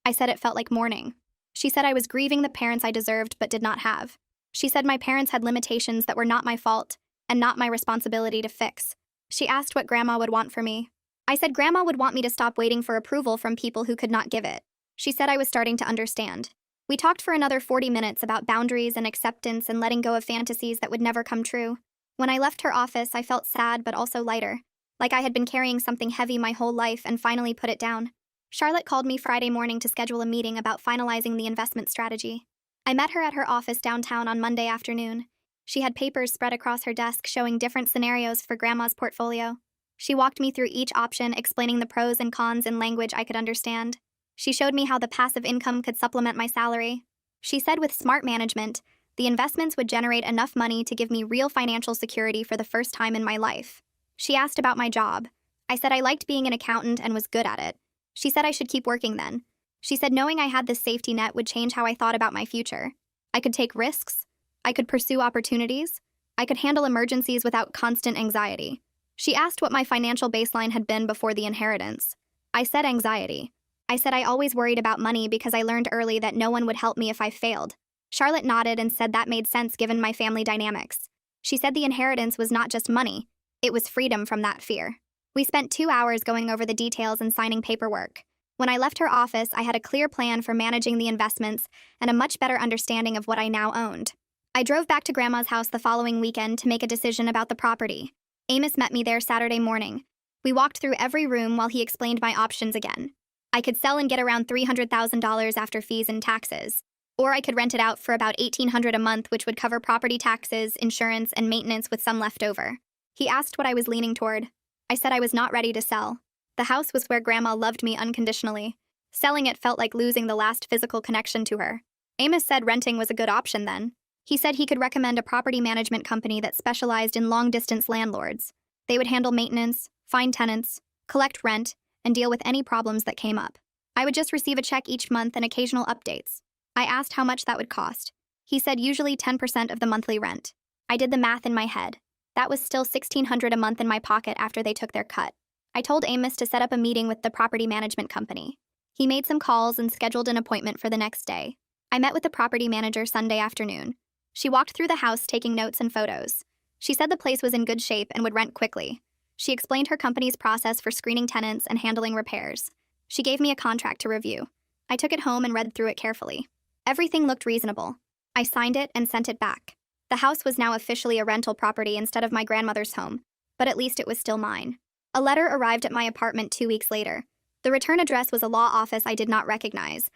I said it felt like mourning. She said I was grieving the parents I deserved but did not have. She said my parents had limitations that were not my fault and not my responsibility to fix. She asked what Grandma would want for me. I said Grandma would want me to stop waiting for approval from people who could not give it. She said I was starting to understand. We talked for another 40 minutes about boundaries and acceptance and letting go of fantasies that would never come true. When I left her office, I felt sad but also lighter, like I had been carrying something heavy my whole life and finally put it down. Charlotte called me Friday morning to schedule a meeting about finalizing the investment strategy. I met her at her office downtown on Monday afternoon. She had papers spread across her desk showing different scenarios for Grandma's portfolio. She walked me through each option, explaining the pros and cons in language I could understand. She showed me how the passive income could supplement my salary. She said with smart management, the investments would generate enough money to give me real financial security for the first time in my life. She asked about my job. I said I liked being an accountant and was good at it. She said I should keep working then. She said knowing I had this safety net would change how I thought about my future. I could take risks. I could pursue opportunities. I could handle emergencies without constant anxiety. She asked what my financial baseline had been before the inheritance. I said anxiety. I said I always worried about money because I learned early that no one would help me if I failed. Charlotte nodded and said that made sense given my family dynamics. She said the inheritance was not just money. It was freedom from that fear. We spent 2 hours going over the details and signing paperwork. When I left her office, I had a clear plan for managing the investments and a much better understanding of what I now owned. I drove back to Grandma's house the following weekend to make a decision about the property. Amos met me there Saturday morning. We walked through every room while he explained my options again. I could sell and get around $300,000 after fees and taxes. Or I could rent it out for about $1,800 a month, which would cover property taxes, insurance, and maintenance with some left over. He asked what I was leaning toward. I said I was not ready to sell. The house was where Grandma loved me unconditionally. Selling it felt like losing the last physical connection to her. Amos said renting was a good option then. He said he could recommend a property management company that specialized in long-distance landlords. They would handle maintenance, find tenants, collect rent, and deal with any problems that came up. I would just receive a check each month and occasional updates. I asked how much that would cost. He said usually 10% of the monthly rent. I did the math in my head. That was still $1,600 a month in my pocket after they took their cut. I told Amos to set up a meeting with the property management company. He made some calls and scheduled an appointment for the next day. I met with the property manager Sunday afternoon. She walked through the house taking notes and photos. She said the place was in good shape and would rent quickly. She explained her company's process for screening tenants and handling repairs. She gave me a contract to review. I took it home and read through it carefully. Everything looked reasonable. I signed it and sent it back. The house was now officially a rental property instead of my grandmother's home, but at least it was still mine. A letter arrived at my apartment 2 weeks later. The return address was a law office I did not recognize.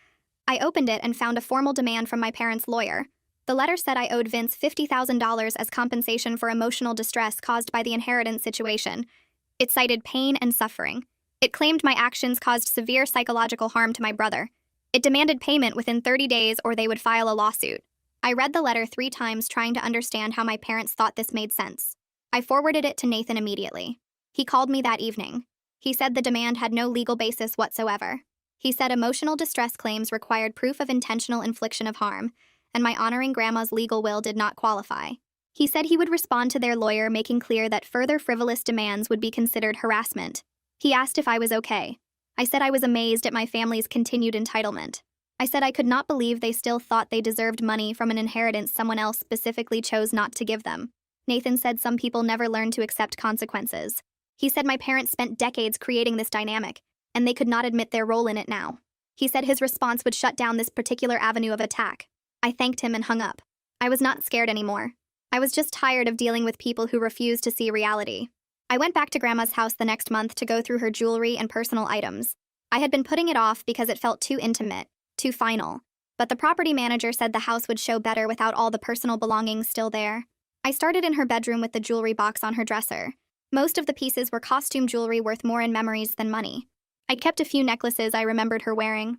I opened it and found a formal demand from my parents' lawyer. The letter said I owed Vince $50,000 as compensation for emotional distress caused by the inheritance situation. It cited pain and suffering. It claimed my actions caused severe psychological harm to my brother. It demanded payment within 30 days or they would file a lawsuit. I read the letter 3 times trying to understand how my parents thought this made sense. I forwarded it to Nathan immediately. He called me that evening. He said the demand had no legal basis whatsoever. He said emotional distress claims required proof of intentional infliction of harm, and my honoring Grandma's legal will did not qualify. He said he would respond to their lawyer, making clear that further frivolous demands would be considered harassment. He asked if I was okay. I said I was amazed at my family's continued entitlement. I said I could not believe they still thought they deserved money from an inheritance someone else specifically chose not to give them. Nathan said some people never learn to accept consequences. He said my parents spent decades creating this dynamic, and they could not admit their role in it now. He said his response would shut down this particular avenue of attack. I thanked him and hung up. I was not scared anymore. I was just tired of dealing with people who refused to see reality. I went back to Grandma's house the next month to go through her jewelry and personal items. I had been putting it off because it felt too intimate, too final. But the property manager said the house would show better without all the personal belongings still there. I started in her bedroom with the jewelry box on her dresser. Most of the pieces were costume jewelry worth more in memories than money. I kept a few necklaces I remembered her wearing.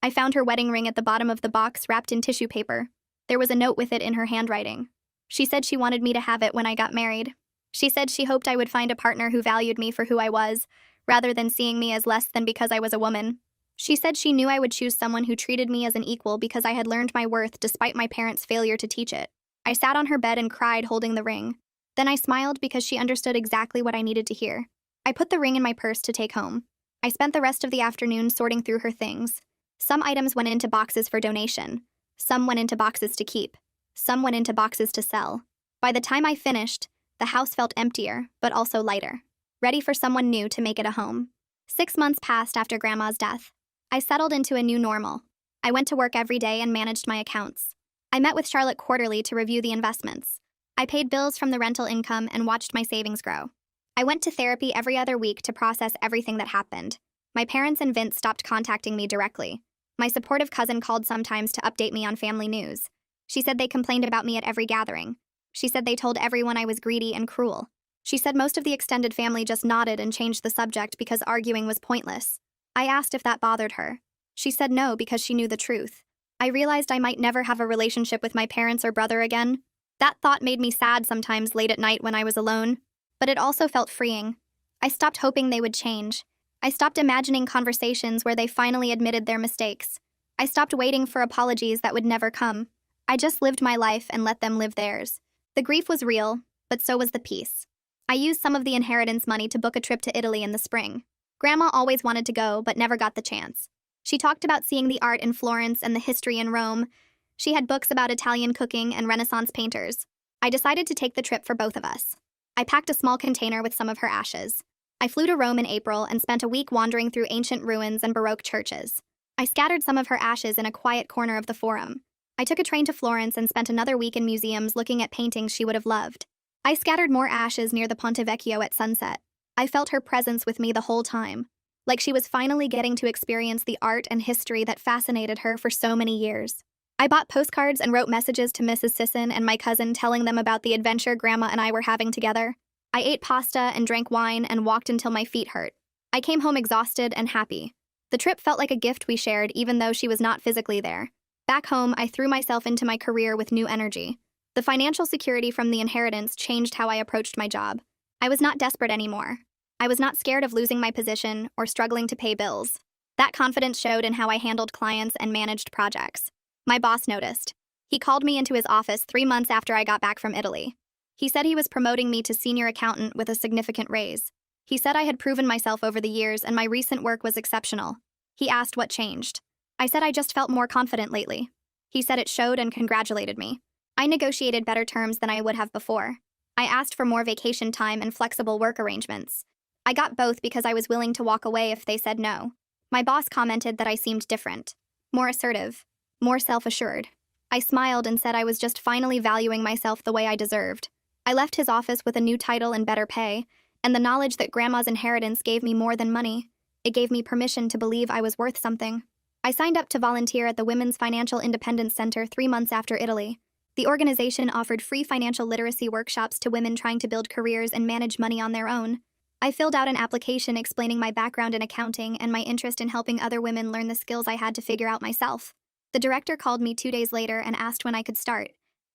I found her wedding ring at the bottom of the box wrapped in tissue paper. There was a note with it in her handwriting. She said she wanted me to have it when I got married. She said she hoped I would find a partner who valued me for who I was, rather than seeing me as less than because I was a woman. She said she knew I would choose someone who treated me as an equal because I had learned my worth despite my parents' failure to teach it. I sat on her bed and cried holding the ring. Then I smiled because she understood exactly what I needed to hear. I put the ring in my purse to take home. I spent the rest of the afternoon sorting through her things. Some items went into boxes for donation. Some went into boxes to keep. Some went into boxes to sell. By the time I finished, the house felt emptier, but also lighter, ready for someone new to make it a home. 6 months passed after Grandma's death. I settled into a new normal. I went to work every day and managed my accounts. I met with Charlotte quarterly to review the investments. I paid bills from the rental income and watched my savings grow. I went to therapy every other week to process everything that happened. My parents and Vince stopped contacting me directly. My supportive cousin called sometimes to update me on family news. She said they complained about me at every gathering. She said they told everyone I was greedy and cruel. She said most of the extended family just nodded and changed the subject because arguing was pointless. I asked if that bothered her. She said no because she knew the truth. I realized I might never have a relationship with my parents or brother again. That thought made me sad sometimes late at night when I was alone, but it also felt freeing. I stopped hoping they would change. I stopped imagining conversations where they finally admitted their mistakes. I stopped waiting for apologies that would never come. I just lived my life and let them live theirs. The grief was real, but so was the peace. I used some of the inheritance money to book a trip to Italy in the spring. Grandma always wanted to go, but never got the chance. She talked about seeing the art in Florence and the history in Rome. She had books about Italian cooking and Renaissance painters. I decided to take the trip for both of us. I packed a small container with some of her ashes. I flew to Rome in April and spent a week wandering through ancient ruins and Baroque churches. I scattered some of her ashes in a quiet corner of the Forum. I took a train to Florence and spent another week in museums looking at paintings she would have loved. I scattered more ashes near the Ponte Vecchio at sunset. I felt her presence with me the whole time, like she was finally getting to experience the art and history that fascinated her for so many years. I bought postcards and wrote messages to Mrs. Sisson and my cousin telling them about the adventure Grandma and I were having together. I ate pasta and drank wine and walked until my feet hurt. I came home exhausted and happy. The trip felt like a gift we shared even though she was not physically there. Back home, I threw myself into my career with new energy. The financial security from the inheritance changed how I approached my job. I was not desperate anymore. I was not scared of losing my position or struggling to pay bills. That confidence showed in how I handled clients and managed projects. My boss noticed. He called me into his office 3 months after I got back from Italy. He said he was promoting me to senior accountant with a significant raise. He said I had proven myself over the years and my recent work was exceptional. He asked what changed. I said I just felt more confident lately. He said it showed and congratulated me. I negotiated better terms than I would have before. I asked for more vacation time and flexible work arrangements. I got both because I was willing to walk away if they said no. My boss commented that I seemed different, more assertive, more self-assured. I smiled and said I was just finally valuing myself the way I deserved. I left his office with a new title and better pay, and the knowledge that Grandma's inheritance gave me more than money. It gave me permission to believe I was worth something. I signed up to volunteer at the Women's Financial Independence Center 3 months after Italy. The organization offered free financial literacy workshops to women trying to build careers and manage money on their own. I filled out an application explaining my background in accounting and my interest in helping other women learn the skills I had to figure out myself. The director called me 2 days later and asked when I could start.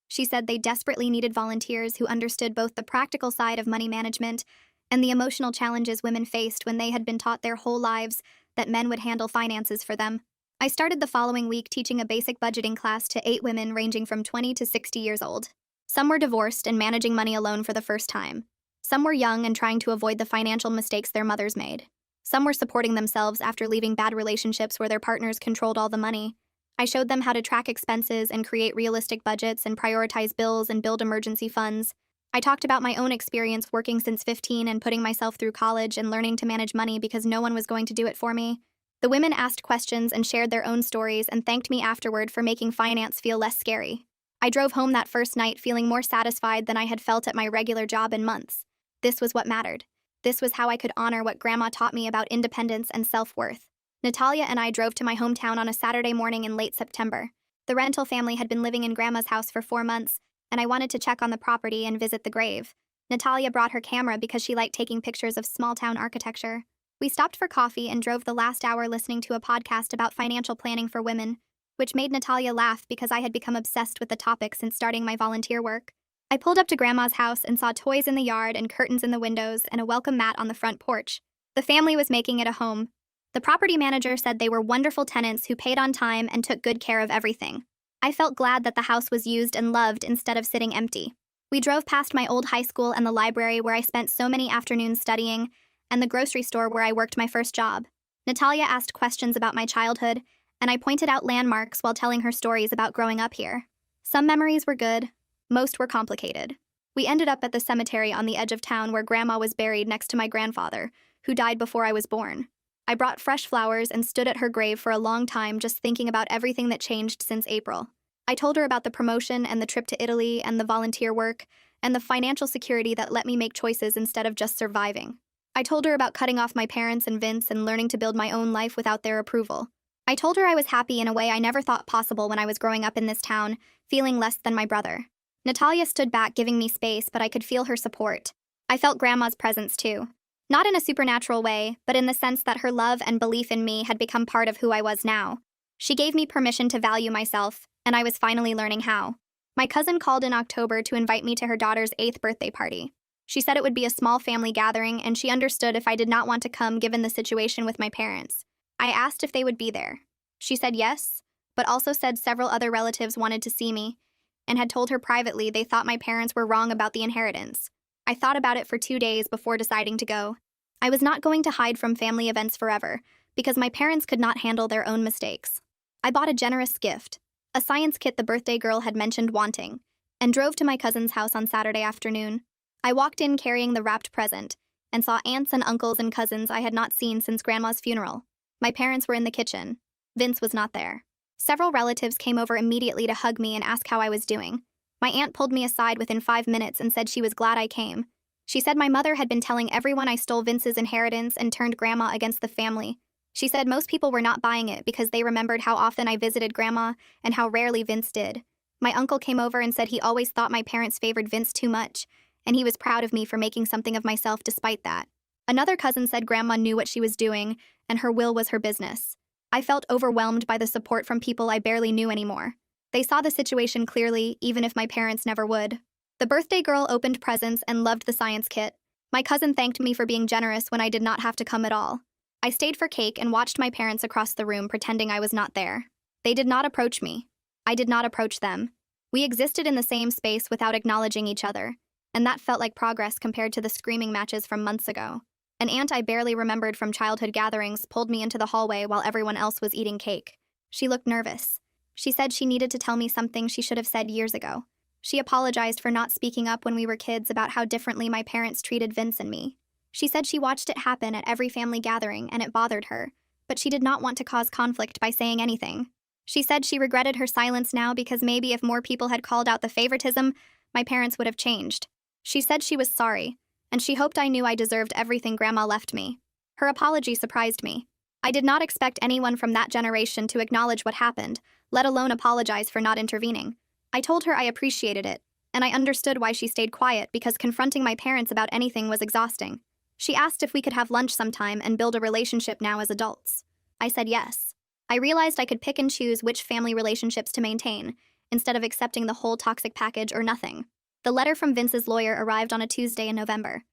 She said they desperately needed volunteers who understood both the practical side of money management and the emotional challenges women faced when they had been taught their whole lives that men would handle finances for them. I started the following week teaching a basic budgeting class to 8 women ranging from 20 to 60 years old. Some were divorced and managing money alone for the first time. Some were young and trying to avoid the financial mistakes their mothers made. Some were supporting themselves after leaving bad relationships where their partners controlled all the money. I showed them how to track expenses and create realistic budgets and prioritize bills and build emergency funds. I talked about my own experience working since 15 and putting myself through college and learning to manage money because no one was going to do it for me. The women asked questions and shared their own stories and thanked me afterward for making finance feel less scary. I drove home that first night feeling more satisfied than I had felt at my regular job in months. This was what mattered. This was how I could honor what Grandma taught me about independence and self-worth. Natalia and I drove to my hometown on a Saturday morning in late September. The rental family had been living in Grandma's house for 4 months, and I wanted to check on the property and visit the grave. Natalia brought her camera because she liked taking pictures of small-town architecture. We stopped for coffee and drove the last hour listening to a podcast about financial planning for women, which made Natalia laugh because I had become obsessed with the topic since starting my volunteer work. I pulled up to Grandma's house and saw toys in the yard and curtains in the windows and a welcome mat on the front porch. The family was making it a home. The property manager said they were wonderful tenants who paid on time and took good care of everything. I felt glad that the house was used and loved instead of sitting empty. We drove past my old high school and the library where I spent so many afternoons studying, and the grocery store where I worked my first job. Natalia asked questions about my childhood, and I pointed out landmarks while telling her stories about growing up here. Some memories were good. Most were complicated. We ended up at the cemetery on the edge of town where Grandma was buried next to my grandfather, who died before I was born. I brought fresh flowers and stood at her grave for a long time just thinking about everything that changed since April. I told her about the promotion and the trip to Italy and the volunteer work and the financial security that let me make choices instead of just surviving. I told her about cutting off my parents and Vince and learning to build my own life without their approval. I told her I was happy in a way I never thought possible when I was growing up in this town, feeling less than my brother. Natalia stood back giving me space, but I could feel her support. I felt Grandma's presence too. Not in a supernatural way, but in the sense that her love and belief in me had become part of who I was now. She gave me permission to value myself, and I was finally learning how. My cousin called in October to invite me to her daughter's 8th birthday party. She said it would be a small family gathering, and she understood if I did not want to come given the situation with my parents. I asked if they would be there. She said yes, but also said several other relatives wanted to see me, and had told her privately they thought my parents were wrong about the inheritance. I thought about it for 2 days before deciding to go. I was not going to hide from family events forever, because my parents could not handle their own mistakes. I bought a generous gift, a science kit the birthday girl had mentioned wanting, and drove to my cousin's house on Saturday afternoon. I walked in carrying the wrapped present, and saw aunts and uncles and cousins I had not seen since Grandma's funeral. My parents were in the kitchen. Vince was not there. Several relatives came over immediately to hug me and ask how I was doing. My aunt pulled me aside within 5 minutes and said she was glad I came. She said my mother had been telling everyone I stole Vince's inheritance and turned Grandma against the family. She said most people were not buying it because they remembered how often I visited Grandma and how rarely Vince did. My uncle came over and said he always thought my parents favored Vince too much, and he was proud of me for making something of myself despite that. Another cousin said Grandma knew what she was doing, and her will was her business. I felt overwhelmed by the support from people I barely knew anymore. They saw the situation clearly, even if my parents never would. The birthday girl opened presents and loved the science kit. My cousin thanked me for being generous when I did not have to come at all. I stayed for cake and watched my parents across the room pretending I was not there. They did not approach me. I did not approach them. We existed in the same space without acknowledging each other. and that felt like progress compared to the screaming matches from months ago. An aunt I barely remembered from childhood gatherings pulled me into the hallway while everyone else was eating cake. She looked nervous. She said she needed to tell me something she should have said years ago. She apologized for not speaking up when we were kids about how differently my parents treated Vince and me. She said she watched it happen at every family gathering and it bothered her, but she did not want to cause conflict by saying anything. She said she regretted her silence now because maybe if more people had called out the favoritism, my parents would have changed. She said she was sorry, and she hoped I knew I deserved everything Grandma left me. Her apology surprised me. I did not expect anyone from that generation to acknowledge what happened, let alone apologize for not intervening. I told her I appreciated it, and I understood why she stayed quiet because confronting my parents about anything was exhausting. She asked if we could have lunch sometime and build a relationship now as adults. I said yes. I realized I could pick and choose which family relationships to maintain, instead of accepting the whole toxic package or nothing. The letter from Vince's lawyer arrived on a Tuesday in November.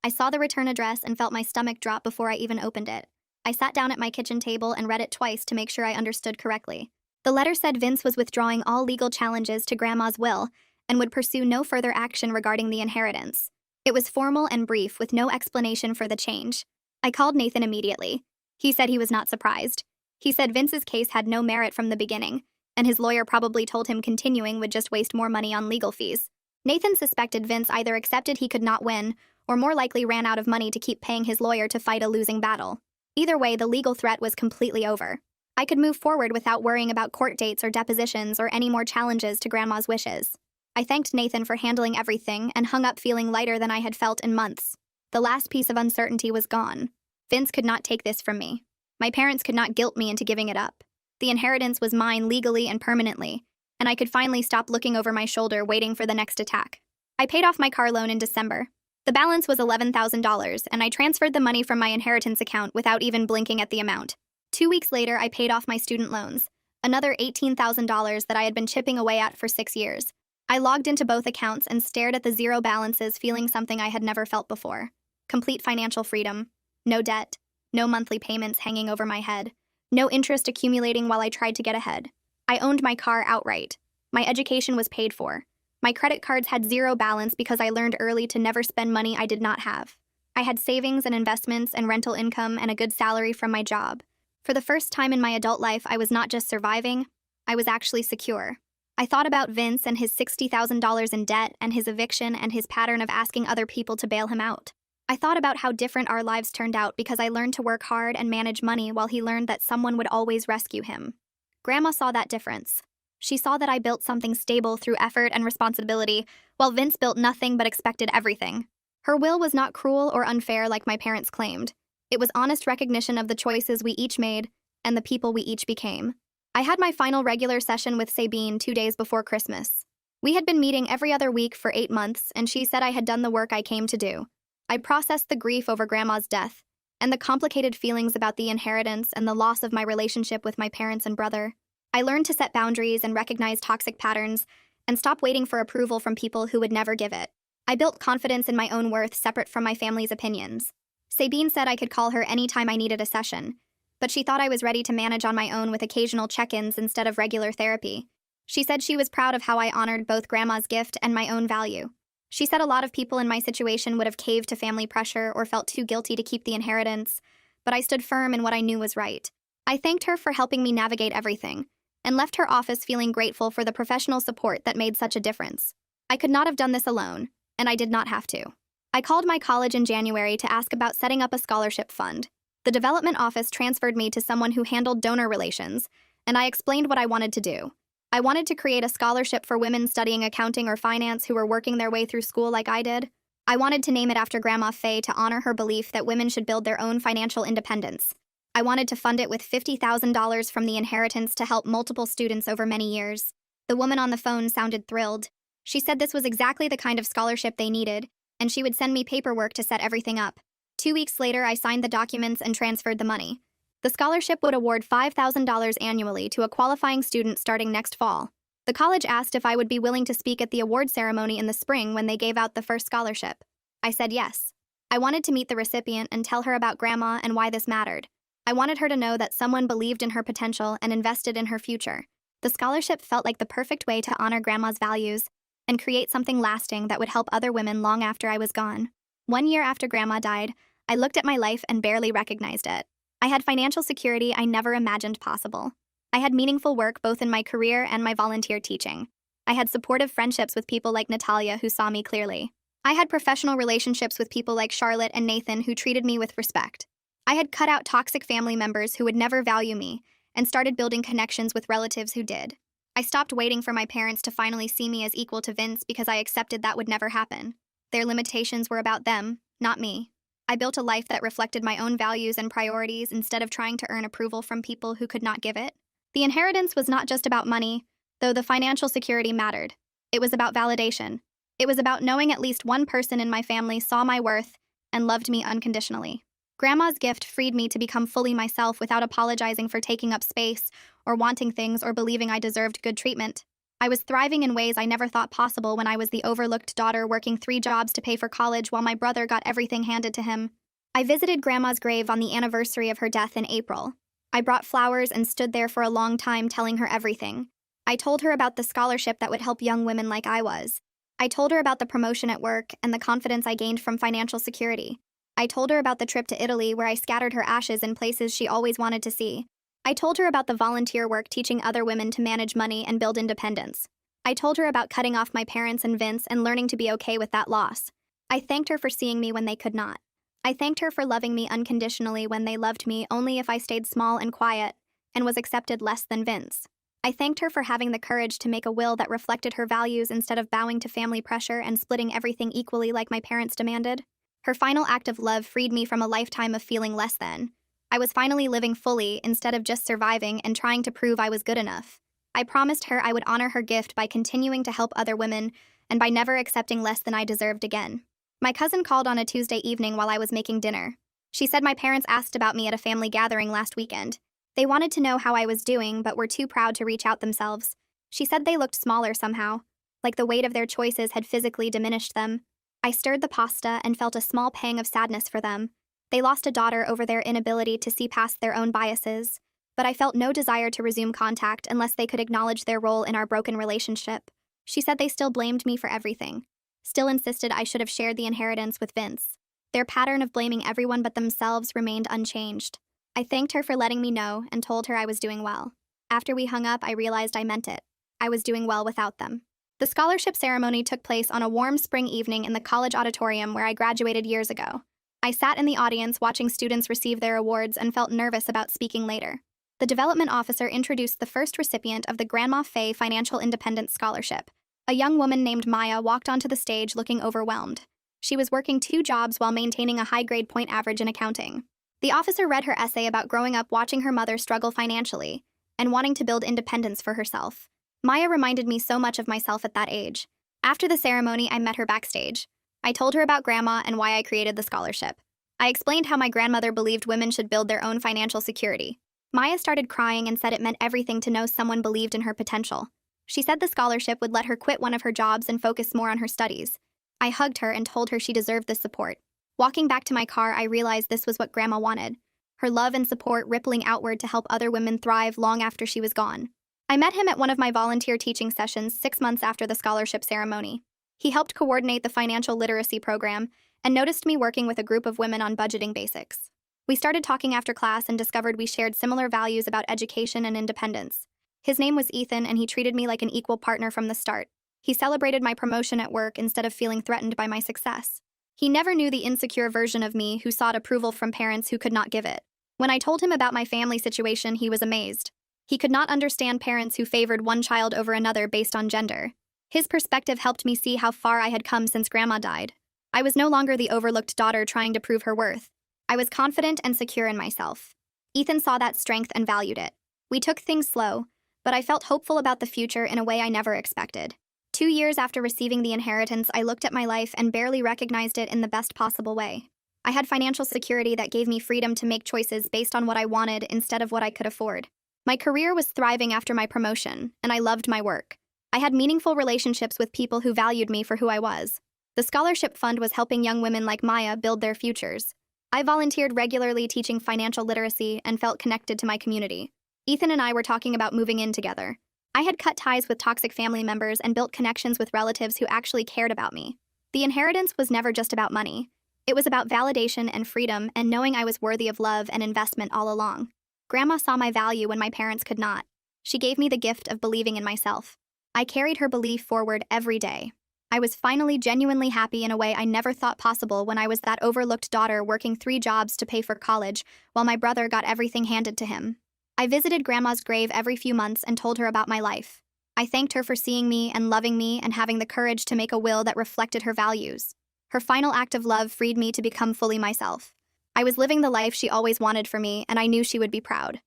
I saw the return address and felt my stomach drop before I even opened it. I sat down at my kitchen table and read it twice to make sure I understood correctly. The letter said Vince was withdrawing all legal challenges to Grandma's will and would pursue no further action regarding the inheritance. It was formal and brief with no explanation for the change. I called Nathan immediately. He said he was not surprised. He said Vince's case had no merit from the beginning, and his lawyer probably told him continuing would just waste more money on legal fees. Nathan suspected Vince either accepted he could not win, or more likely ran out of money to keep paying his lawyer to fight a losing battle. Either way, the legal threat was completely over. I could move forward without worrying about court dates or depositions or any more challenges to Grandma's wishes. I thanked Nathan for handling everything and hung up feeling lighter than I had felt in months. The last piece of uncertainty was gone. Vince could not take this from me. My parents could not guilt me into giving it up. The inheritance was mine legally and permanently, and I could finally stop looking over my shoulder waiting for the next attack. I paid off my car loan in December. The balance was $11,000, and I transferred the money from my inheritance account without even blinking at the amount. 2 weeks later, I paid off my student loans, another $18,000 that I had been chipping away at for 6 years. I logged into both accounts and stared at the zero balances, feeling something I had never felt before. Complete financial freedom. No debt. No monthly payments hanging over my head. No interest accumulating while I tried to get ahead. I owned my car outright. My education was paid for. My credit cards had zero balance because I learned early to never spend money I did not have. I had savings and investments and rental income and a good salary from my job. For the first time in my adult life, I was not just surviving, I was actually secure. I thought about Vince and his $60,000 in debt and his eviction and his pattern of asking other people to bail him out. I thought about how different our lives turned out because I learned to work hard and manage money while he learned that someone would always rescue him. Grandma saw that difference. She saw that I built something stable through effort and responsibility, while Vince built nothing but expected everything. Her will was not cruel or unfair like my parents claimed. It was honest recognition of the choices we each made and the people we each became. I had my final regular session with Sabine 2 days before Christmas. We had been meeting every other week for 8 months, and she said I had done the work I came to do. I processed the grief over Grandma's death, and the complicated feelings about the inheritance and the loss of my relationship with my parents and brother. I learned to set boundaries and recognize toxic patterns, and stop waiting for approval from people who would never give it. I built confidence in my own worth separate from my family's opinions. Sabine said I could call her anytime I needed a session, but she thought I was ready to manage on my own with occasional check-ins instead of regular therapy. She said she was proud of how I honored both Grandma's gift and my own value. She said a lot of people in my situation would have caved to family pressure or felt too guilty to keep the inheritance, but I stood firm in what I knew was right. I thanked her for helping me navigate everything, and left her office feeling grateful for the professional support that made such a difference. I could not have done this alone, and I did not have to. I called my college in January to ask about setting up a scholarship fund. The development office transferred me to someone who handled donor relations, and I explained what I wanted to do. I wanted to create a scholarship for women studying accounting or finance who were working their way through school like I did. I wanted to name it after Grandma Faye to honor her belief that women should build their own financial independence. I wanted to fund it with $50,000 from the inheritance to help multiple students over many years. The woman on the phone sounded thrilled. She said this was exactly the kind of scholarship they needed, and she would send me paperwork to set everything up. 2 weeks later, I signed the documents and transferred the money. The scholarship would award $5,000 annually to a qualifying student starting next fall. The college asked if I would be willing to speak at the award ceremony in the spring when they gave out the first scholarship. I said yes. I wanted to meet the recipient and tell her about Grandma and why this mattered. I wanted her to know that someone believed in her potential and invested in her future. The scholarship felt like the perfect way to honor Grandma's values and create something lasting that would help other women long after I was gone. 1 year after Grandma died, I looked at my life and barely recognized it. I had financial security I never imagined possible. I had meaningful work both in my career and my volunteer teaching. I had supportive friendships with people like Natalia who saw me clearly. I had professional relationships with people like Charlotte and Nathan who treated me with respect. I had cut out toxic family members who would never value me and started building connections with relatives who did. I stopped waiting for my parents to finally see me as equal to Vince because I accepted that would never happen. Their limitations were about them, not me. I built a life that reflected my own values and priorities instead of trying to earn approval from people who could not give it. The inheritance was not just about money, though the financial security mattered. It was about validation. It was about knowing at least one person in my family saw my worth and loved me unconditionally. Grandma's gift freed me to become fully myself without apologizing for taking up space or wanting things or believing I deserved good treatment. I was thriving in ways I never thought possible when I was the overlooked daughter working 3 jobs to pay for college while my brother got everything handed to him. I visited Grandma's grave on the anniversary of her death in April. I brought flowers and stood there for a long time telling her everything. I told her about the scholarship that would help young women like I was. I told her about the promotion at work and the confidence I gained from financial security. I told her about the trip to Italy where I scattered her ashes in places she always wanted to see. I told her about the volunteer work teaching other women to manage money and build independence. I told her about cutting off my parents and Vince and learning to be okay with that loss. I thanked her for seeing me when they could not. I thanked her for loving me unconditionally when they loved me only if I stayed small and quiet and was accepted less than Vince. I thanked her for having the courage to make a will that reflected her values instead of bowing to family pressure and splitting everything equally like my parents demanded. Her final act of love freed me from a lifetime of feeling less than. I was finally living fully instead of just surviving and trying to prove I was good enough. I promised her I would honor her gift by continuing to help other women and by never accepting less than I deserved again. My cousin called on a Tuesday evening while I was making dinner. She said my parents asked about me at a family gathering last weekend. They wanted to know how I was doing but were too proud to reach out themselves. She said they looked smaller somehow, like the weight of their choices had physically diminished them. I stirred the pasta and felt a small pang of sadness for them. They lost a daughter over their inability to see past their own biases, but I felt no desire to resume contact unless they could acknowledge their role in our broken relationship. She said they still blamed me for everything, still insisted I should have shared the inheritance with Vince. Their pattern of blaming everyone but themselves remained unchanged. I thanked her for letting me know and told her I was doing well. After we hung up, I realized I meant it. I was doing well without them. The scholarship ceremony took place on a warm spring evening in the college auditorium where I graduated years ago. I sat in the audience watching students receive their awards and felt nervous about speaking later. The development officer introduced the first recipient of the Grandma Faye Financial Independence Scholarship. A young woman named Maya walked onto the stage looking overwhelmed. She was working 2 jobs while maintaining a high grade point average in accounting. The officer read her essay about growing up watching her mother struggle financially and wanting to build independence for herself. Maya reminded me so much of myself at that age. After the ceremony, I met her backstage. I told her about Grandma and why I created the scholarship. I explained how my grandmother believed women should build their own financial security. Maya started crying and said it meant everything to know someone believed in her potential. She said the scholarship would let her quit one of her jobs and focus more on her studies. I hugged her and told her she deserved this support. Walking back to my car, I realized this was what Grandma wanted. Her love and support rippling outward to help other women thrive long after she was gone. I met him at one of my volunteer teaching sessions 6 months after the scholarship ceremony. He helped coordinate the financial literacy program and noticed me working with a group of women on budgeting basics. We started talking after class and discovered we shared similar values about education and independence. His name was Ethan, and he treated me like an equal partner from the start. He celebrated my promotion at work instead of feeling threatened by my success. He never knew the insecure version of me who sought approval from parents who could not give it. When I told him about my family situation, he was amazed. He could not understand parents who favored one child over another based on gender. His perspective helped me see how far I had come since Grandma died. I was no longer the overlooked daughter trying to prove her worth. I was confident and secure in myself. Ethan saw that strength and valued it. We took things slow, but I felt hopeful about the future in a way I never expected. 2 years after receiving the inheritance, I looked at my life and barely recognized it in the best possible way. I had financial security that gave me freedom to make choices based on what I wanted instead of what I could afford. My career was thriving after my promotion, and I loved my work. I had meaningful relationships with people who valued me for who I was. The scholarship fund was helping young women like Maya build their futures. I volunteered regularly teaching financial literacy and felt connected to my community. Ethan and I were talking about moving in together. I had cut ties with toxic family members and built connections with relatives who actually cared about me. The inheritance was never just about money. It was about validation and freedom and knowing I was worthy of love and investment all along. Grandma saw my value when my parents could not. She gave me the gift of believing in myself. I carried her belief forward every day. I was finally genuinely happy in a way I never thought possible when I was that overlooked daughter working 3 jobs to pay for college while my brother got everything handed to him. I visited Grandma's grave every few months and told her about my life. I thanked her for seeing me and loving me and having the courage to make a will that reflected her values. Her final act of love freed me to become fully myself. I was living the life she always wanted for me, and I knew she would be proud.